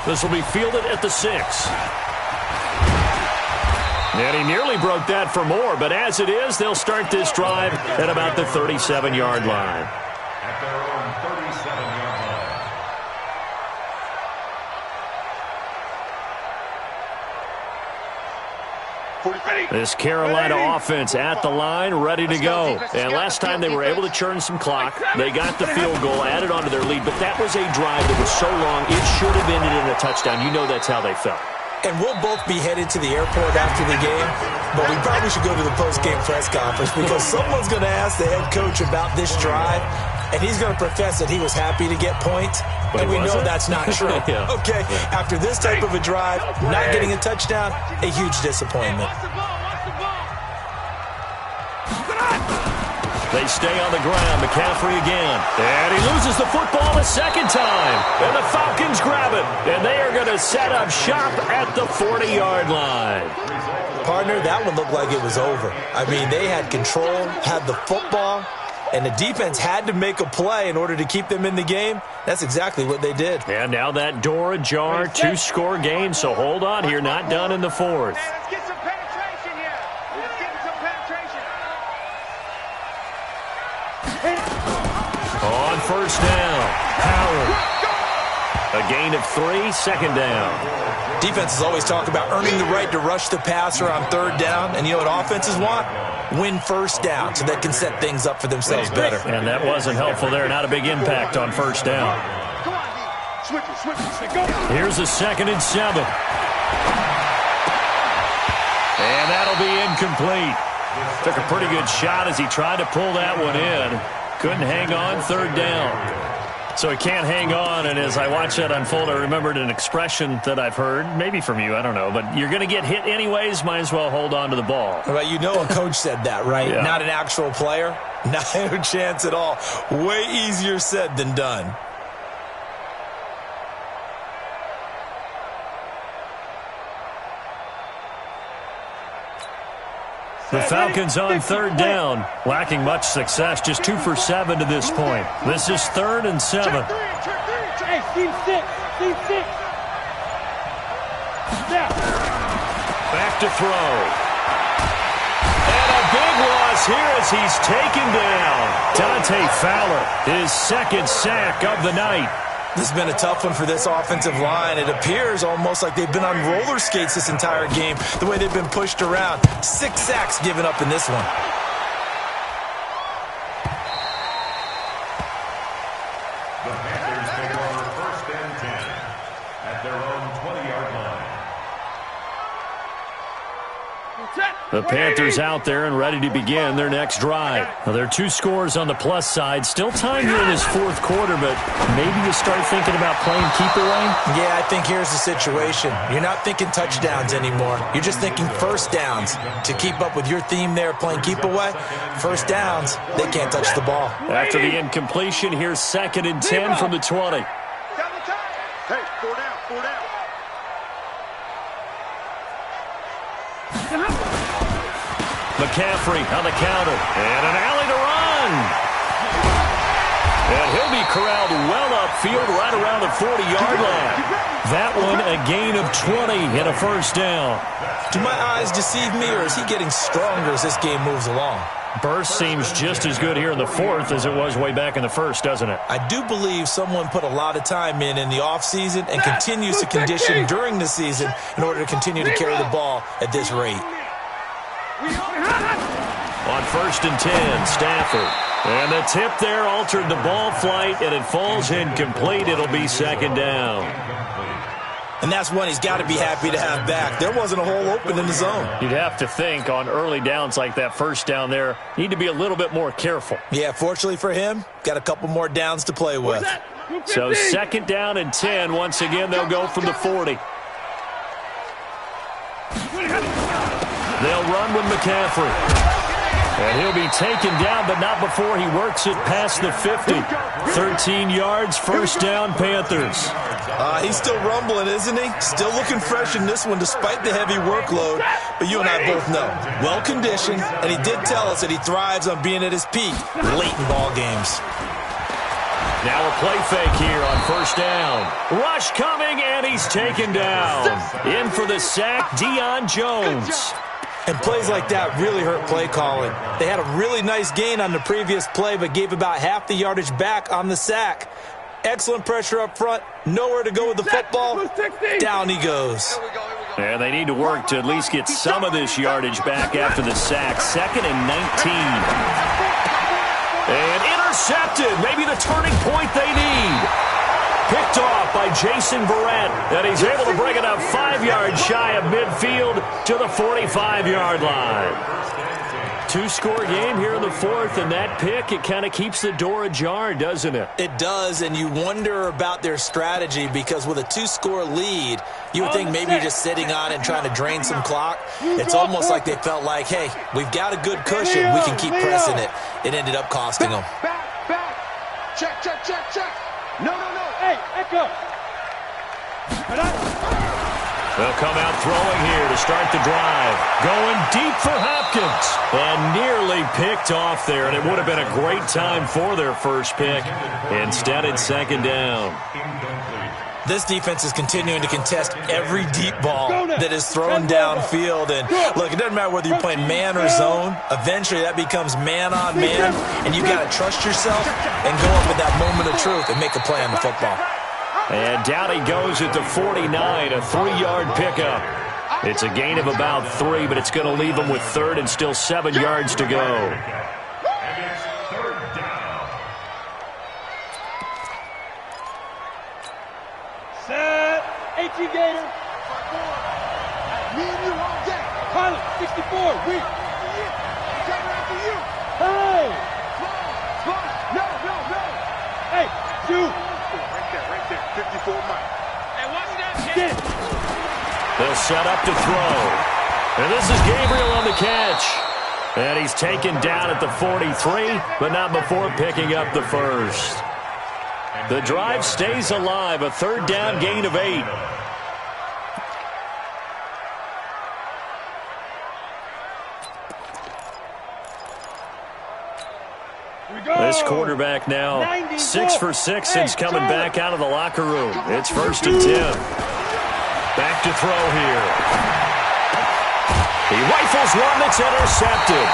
This will be fielded at the 6. And he nearly broke that for more, but as it is, they'll start this drive at about the 37-yard line. At their own 37-yard line. This Carolina offense at the line, ready to go. And last time they were able to churn some clock. They got the field goal, added on to their lead, but that was a drive that was so long, it should have ended in a touchdown. You know that's how they felt. And we'll both be headed to the airport after the game, but we probably should go to the post-game press conference because someone's going to ask the head coach about this drive, and he's going to profess that he was happy to get points, and we know that's not true. Yeah. Okay, after this type of a drive, not getting a touchdown, a huge disappointment. They stay on the ground. McCaffrey again. And he loses the football a second time. And the Falcons grab it. And they are going to set up shop at the 40-yard line. Partner, that one looked like it was over. I mean, they had control, had the football, and the defense had to make a play in order to keep them in the game. That's exactly what they did. And now that door ajar, 2-score game. So hold on here. Not done in the fourth. Let's get some penetration here. Let's get some penetration. first down. Howard. A gain of 3, second down. Defenses always talk about earning the right to rush the passer on third down. And you know what offenses want? Win first down so they can set things up for themselves better. And that wasn't helpful there. Not a big impact on first down. Here's a 2nd and 7. And that'll be incomplete. Took a pretty good shot as he tried to pull that one in. Couldn't hang on, third down. So he can't hang on, and as I watched that unfold, I remembered an expression that I've heard, maybe from you, I don't know, but you're going to get hit anyways, might as well hold on to the ball. Well, you know a coach said that, right? Yeah. Not an actual player? No chance at all. Way easier said than done. The Falcons on third down, lacking much success, just 2 for 7 to this point. This is 3rd and 7. Hey, team 6. Back to throw. And a big loss here as he's taken down. Dante Fowler, his 2nd sack of the night. This has been a tough one for this offensive line. It appears almost like they've been on roller skates this entire game, the way they've been pushed around. 6 sacks given up in this one. The Panthers take over 1st and 10 at their own 20-yard line. The Panthers out there and ready to begin their next drive. Now, there are 2 scores on the plus side. Still time here in this 4th quarter, but maybe you start thinking about playing keep away? Yeah, I think here's the situation. You're not thinking touchdowns anymore. You're just thinking first downs. To keep up with your theme there, playing keep away, first downs, they can't touch the ball. After the incompletion, here's 2nd and 10 from the 20. Hey, 4 down, 4 down. McCaffrey on the counter. And an alley to run. And he'll be corralled well upfield right around the 40-yard line. That one a gain of 20 and a first down. Do my eyes deceive me, or is he getting stronger as this game moves along? Burst seems just as good here in the 4th as it was way back in the 1st, doesn't it? I do believe someone put a lot of time in the offseason and continues to condition during the season in order to continue to carry the ball at this rate. On 1st and 10, Stafford. And the tip there altered the ball flight, and it falls incomplete. It'll be 2nd down. And that's one he's got to be happy to have back. There wasn't a hole open in the zone. You'd have to think on early downs like that first down there, need to be a little bit more careful. Yeah, fortunately for him, got a couple more downs to play with. So 2nd down and 10. Once again, they'll go from the 40. They'll run with McCaffrey. And he'll be taken down, but not before he works it past the 50. 13 yards, first down, Panthers. He's still rumbling, isn't he? Still looking fresh in this one despite the heavy workload. But you and I both know, well-conditioned, and he did tell us that he thrives on being at his peak late in ball games. Now a play fake here on first down. Rush coming, and he's taken down. In for the sack, Deion Jones. And plays like that really hurt play calling. They had a really nice gain on the previous play, but gave about half the yardage back on the sack. Excellent pressure up front. Nowhere to go with the football. Down he goes. And they need to work to at least get some of this yardage back after the sack. 2nd and 19. And intercepted. Maybe the turning point they need. Picked off by Jason Verrett, and he's able to bring it up 5 yards shy of midfield to the 45-yard line. 2-score game here in the 4th, and that pick, it kind of keeps the door ajar, doesn't it? It does, and you wonder about their strategy because with a 2-score lead, you would think maybe you're just sitting on it and trying to drain some clock. It's almost like they felt like, hey, we've got a good cushion. We can keep pressing it. It ended up costing them. Back. Check. No. Hey, echo. They'll come out throwing here to start the drive. Going deep for Hopkins. And nearly picked off there, and it would have been a great time for their first pick. Instead, it's 2nd down. This defense is continuing to contest every deep ball that is thrown downfield. And look, it doesn't matter whether you're playing man or zone. Eventually, that becomes man on man, and you've got to trust yourself and go up with that moment of truth and make a play on the football. And down he goes at the 49, a 3-yard pickup. It's a gain of about 3, but it's going to leave him with 3rd and still 7 yards to go. And it's 3rd down. Set. 18 Gator. Me and you all day. Pilot, 64. We. Coming after you. Hey. No. Hey, shoot. Right there. 54 Mike. Hey, watch that kid. They'll set up to throw. And this is Gabriel on the catch. And he's taken down at the 43, but not before picking up the first. The drive stays alive, a 3rd down gain of 8. This quarterback now 6 for 6 since coming back out of the locker room. It's 1st and 10. Back to throw here. He rifles one that's intercepted.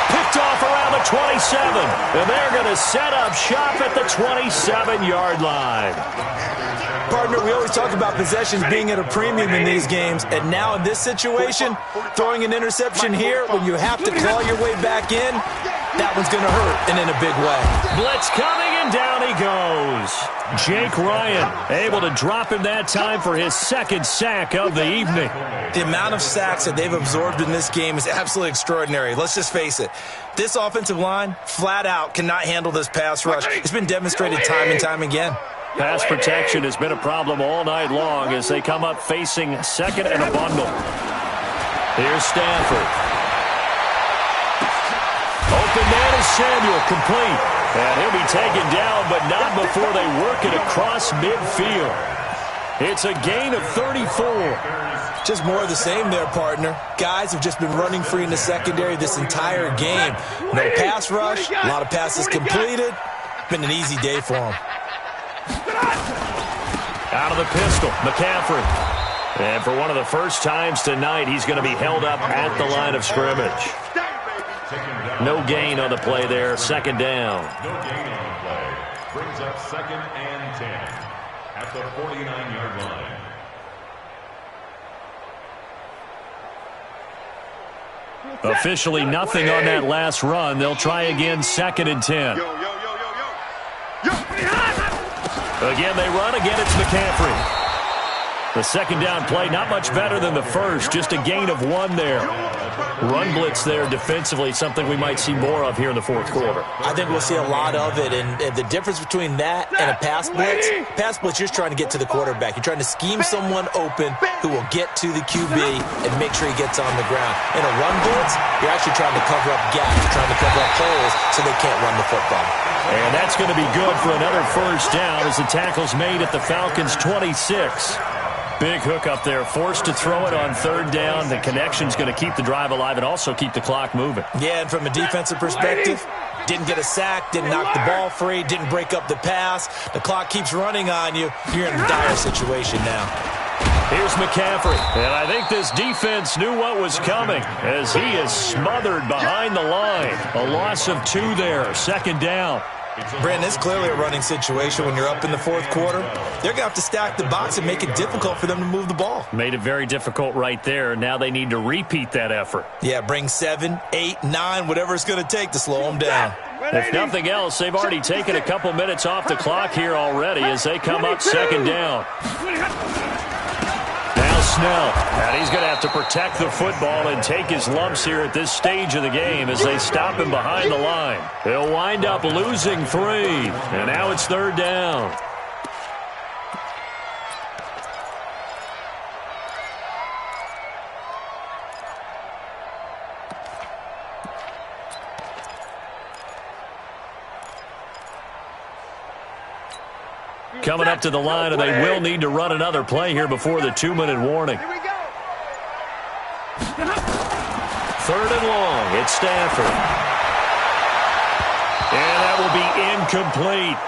Picked off around the 27. And they're going to set up shop at the 27-yard line. Partner, we always talk about possessions being at a premium in these games, and now in this situation, throwing an interception here when you have to claw your way back in, that one's going to hurt, and in a big way. Blitz coming, and down he goes. Jake Ryan able to drop him that time for his 2nd sack of the evening. The amount of sacks that they've absorbed in this game is absolutely extraordinary. Let's just face it. This offensive line, flat out, cannot handle this pass rush. It's been demonstrated time and time again. Pass protection has been a problem all night long as they come up facing 2nd and a bundle. Here's Stafford. Open man is Samuel, complete. And he'll be taken down, but not before they work it across midfield. It's a gain of 34. Just more of the same there, partner. Guys have just been running free in the secondary this entire game. No pass rush, a lot of passes completed. Been an easy day for them. Out of the pistol, McCaffrey. And for one of the first times tonight, he's going to be held up at the line of scrimmage. No gain on the play there, 2nd down. No gain on the play. Brings up 2nd and 10 at the 49-yard line. Officially nothing on that last run. They'll try again, 2nd and 10. Again, they run. Again, it's McCaffrey. The 2nd down play, not much better than the first. Just a gain of 1 there. Run blitz there defensively, something we might see more of here in the 4th quarter. I think we'll see a lot of it, and the difference between that and a pass blitz, you're just trying to get to the quarterback. You're trying to scheme someone open who will get to the QB and make sure he gets on the ground. In a run blitz, you're actually trying to cover up gaps. You're trying to cover up holes so they can't run the football. And that's going to be good for another 1st down as the tackle's made at the Falcons' 26. Big hook up there, forced to throw it on 3rd down. The connection's going to keep the drive alive and also keep the clock moving. Yeah, and from a defensive perspective, didn't get a sack, didn't knock the ball free, didn't break up the pass. The clock keeps running on you. You're in a dire situation now. Here's McCaffrey, and I think this defense knew what was coming as he is smothered behind the line. A loss of 2 there, 2nd down. Brandon, it's clearly a running situation when you're up in the 4th quarter. They're going to have to stack the box and make it difficult for them to move the ball. Made it very difficult right there. Now they need to repeat that effort. Yeah, bring 7, 8, 9, whatever it's going to take to slow them down. If nothing else, they've already taken a couple minutes off the clock here already as they come up 2nd down. Now Snell, and he's going to have to protect the football and take his lumps here at this stage of the game as they stop him behind the line. He'll wind up losing 3, and now it's 3rd down. Coming up to the line, and they will need to run another play here before the 2-minute warning. 3rd and long. It's Stafford. And that will be incomplete.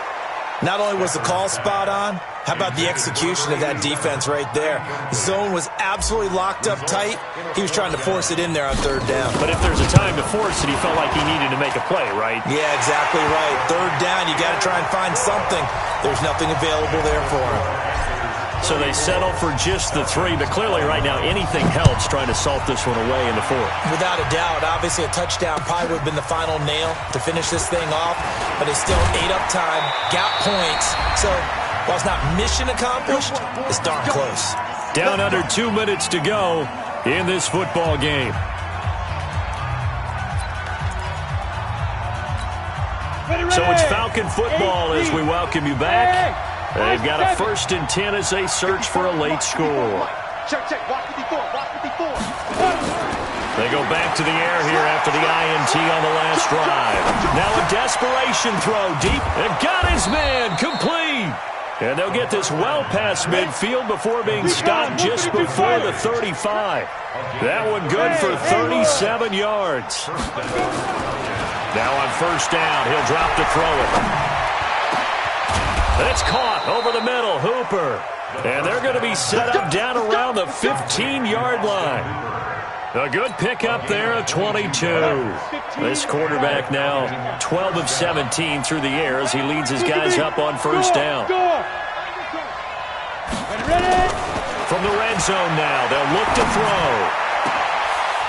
Not only was the call spot on, how about the execution of that defense right there? The zone was absolutely locked up tight. He was trying to force it in there on third down. But if there's a time to force it, he felt like he needed to make a play, right? Yeah, exactly right. Third down, you got to try and find something. There's nothing available there for him. So they settle for just the 3, but clearly right now anything helps trying to salt this one away in the 4th. Without a doubt, obviously a touchdown probably would have been the final nail to finish this thing off, but it's still ate up time, got points. So while it's not mission accomplished, it's darn close. Down under 2 minutes to go in this football game. So it's Falcon football as we welcome you back. They've got a 1st and 10 as they search for a late score. Check. Watch 54. They go back to the air here after the INT on the last drive. Now a desperation throw deep and got his man complete. And they'll get this well past midfield before being stopped just before the 35. That one good for 37 yards. Now on 1st down, he'll drop to throw it. It's caught over the middle, Hooper. And they're going to be set up down around the 15-yard line. A good pickup there at 22. This quarterback now 12 of 17 through the air as he leads his guys up on 1st down. From the red zone now, they'll look to throw.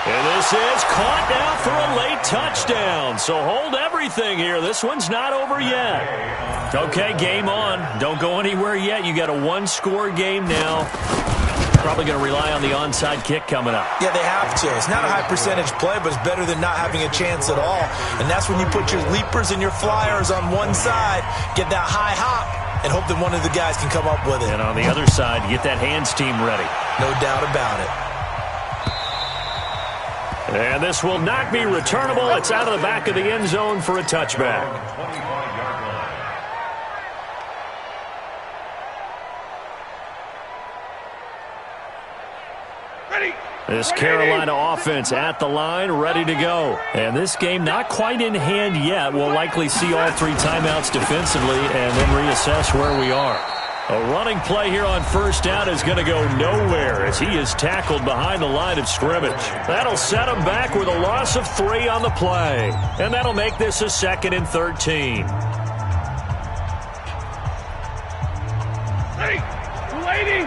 And this is caught now for a late touchdown. So hold everything here. This one's not over yet. Okay, game on. Don't go anywhere yet. You got a 1-score game now. Probably going to rely on the onside kick coming up. Yeah, they have to. It's not a high percentage play, but it's better than not having a chance at all. And that's when you put your leapers and your flyers on one side, get that high hop, and hope that one of the guys can come up with it. And on the other side, get that hands team ready. No doubt about it. And this will not be returnable. It's out of the back of the end zone for a touchback. This Carolina offense at the line, ready to go. And this game not quite in hand yet. We'll likely see all 3 timeouts defensively and then reassess where we are. A running play here on 1st down is going to go nowhere as he is tackled behind the line of scrimmage. That'll set him back with a loss of 3 on the play. And that'll make this a 2nd and 13. Hey, 280.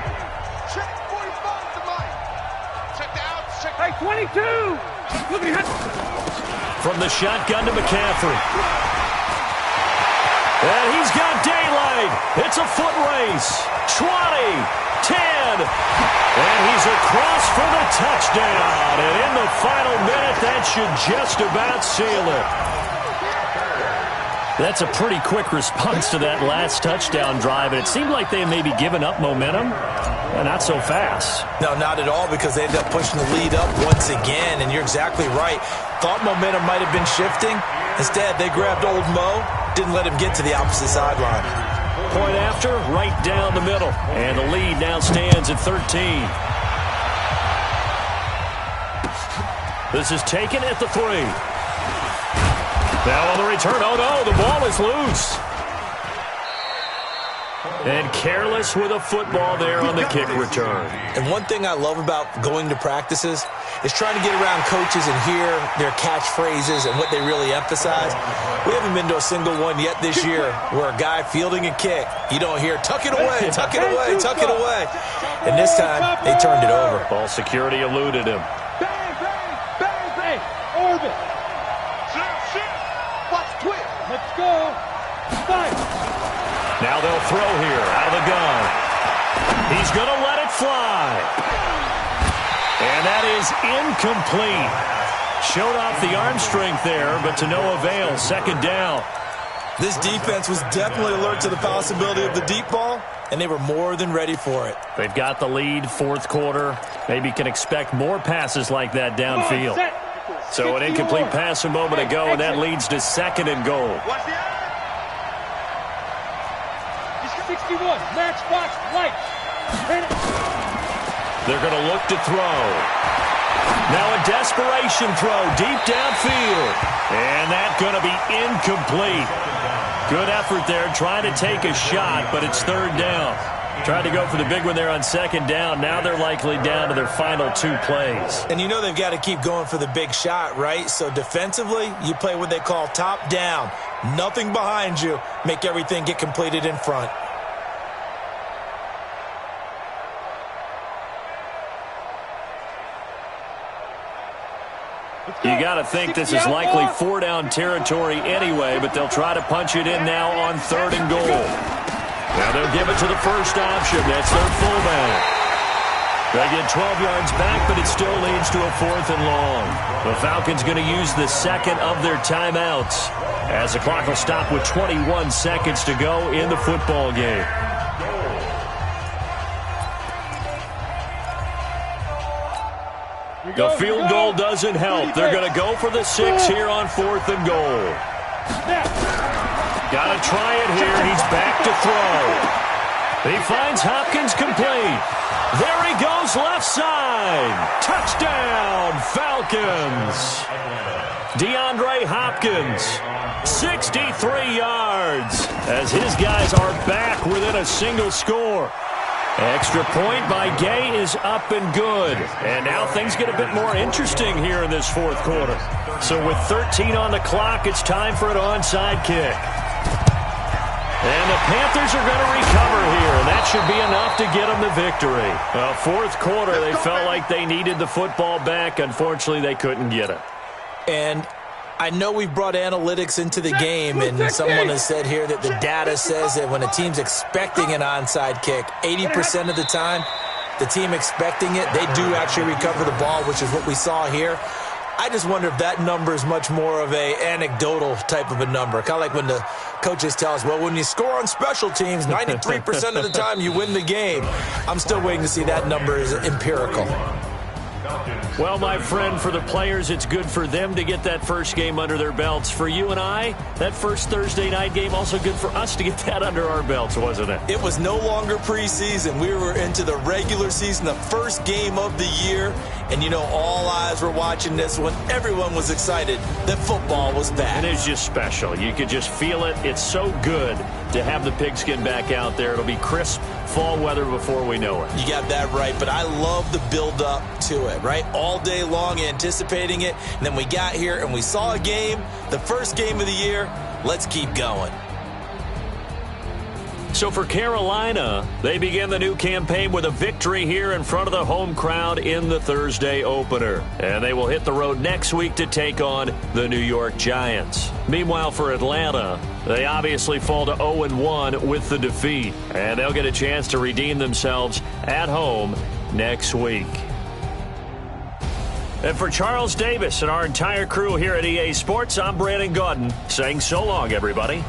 Check 45 to Mike. Check the out. Check. Hey, 22. Look at him. From the shotgun to McCaffrey. And he's got daylight. It's a foot race. 20, 10, and he's across for the touchdown. And in the final minute, that should just about seal it. That's a pretty quick response to that last touchdown drive. And it seemed like they may be giving up momentum. Not so fast. No, not at all, because they ended up pushing the lead up once again. And you're exactly right. Thought momentum might have been shifting. Instead, they grabbed old Mo, didn't let him get to the opposite sideline. Point after, right down the middle. And the lead now stands at 13. This is taken at the 3. Now on the return, oh no, the ball is loose. And careless with a football there on the kick return. And one thing I love about going to practices is trying to get around coaches and hear their catchphrases and what they really emphasize. We haven't been to a single one yet this year where a guy fielding a kick, you don't hear, tuck it away, tuck it away, tuck it away. And this time, they turned it over. Ball security eluded him. Bang, bang, bang, bang. Orbit. Watch twist. Let's go. Fight. Now they'll throw here out of the gun. He's going to let it fly. And that is incomplete. Showed off the arm strength there, but to no avail. 2nd down. This defense was definitely alert to the possibility of the deep ball, and they were more than ready for it. They've got the lead, 4th quarter. Maybe can expect more passes like that downfield. So an incomplete pass a moment ago, and that leads to 2nd and goal. 61, match box, light. They're going to look to throw. Now a desperation throw deep downfield. And that's going to be incomplete. Good effort there, trying to take a shot, but it's third down. Tried to go for the big one there on second down. Now they're likely down to their final 2 plays. And you know they've got to keep going for the big shot, right? So defensively, you play what they call top down. Nothing behind you. Make everything get completed in front. You got to think this is likely 4-down territory anyway, but they'll try to punch it in now on 3rd and goal. Now they'll give it to the first option. That's their fullback. They get 12 yards back, but it still leads to a 4th and long. The Falcons going to use the second of their timeouts as the clock will stop with 21 seconds to go in the football game. The field goal doesn't help. They're going to go for the 6 here on 4th and goal. Got to try it here. He's back to throw. He finds Hopkins complete. There he goes left side. Touchdown, Falcons. DeAndre Hopkins, 63 yards as his guys are back within a single score. Extra point by Gay is up and good. And now things get a bit more interesting here in this 4th quarter. So with 13 on the clock, it's time for an onside kick. And the Panthers are going to recover here, and that should be enough to get them the victory. Well, 4th quarter, they felt like they needed the football back. Unfortunately, they couldn't get it. And I know we've brought analytics into the game, and someone has said here that the data says that when a team's expecting an onside kick, 80% of the time, the team expecting it, they do actually recover the ball, which is what we saw here. I just wonder if that number is much more of a anecdotal type of a number. Kind of like when the coaches tell us, well, when you score on special teams, 93% of the time you win the game. I'm still waiting to see that number is empirical. Well, my friend, for the players, it's good for them to get that first game under their belts. For you and I, that first Thursday night game, also good for us to get that under our belts, wasn't it? It was no longer preseason. We were into the regular season, the first game of the year. And, you know, all eyes were watching this one. Everyone was excited that football was back. And it's just special. You could just feel it. It's so good to have the pigskin back out there. It'll be crisp fall weather before we know it. You got that right, but I love the build-up to it, right? All day long anticipating it, and then we got here and we saw a game, the first game of the year. Let's keep going. So for Carolina, they begin the new campaign with a victory here in front of the home crowd in the Thursday opener. And they will hit the road next week to take on the New York Giants. Meanwhile, for Atlanta, they obviously fall to 0-1 with the defeat. And they'll get a chance to redeem themselves at home next week. And for Charles Davis and our entire crew here at EA Sports, I'm Brandon Gaudin saying so long, everybody.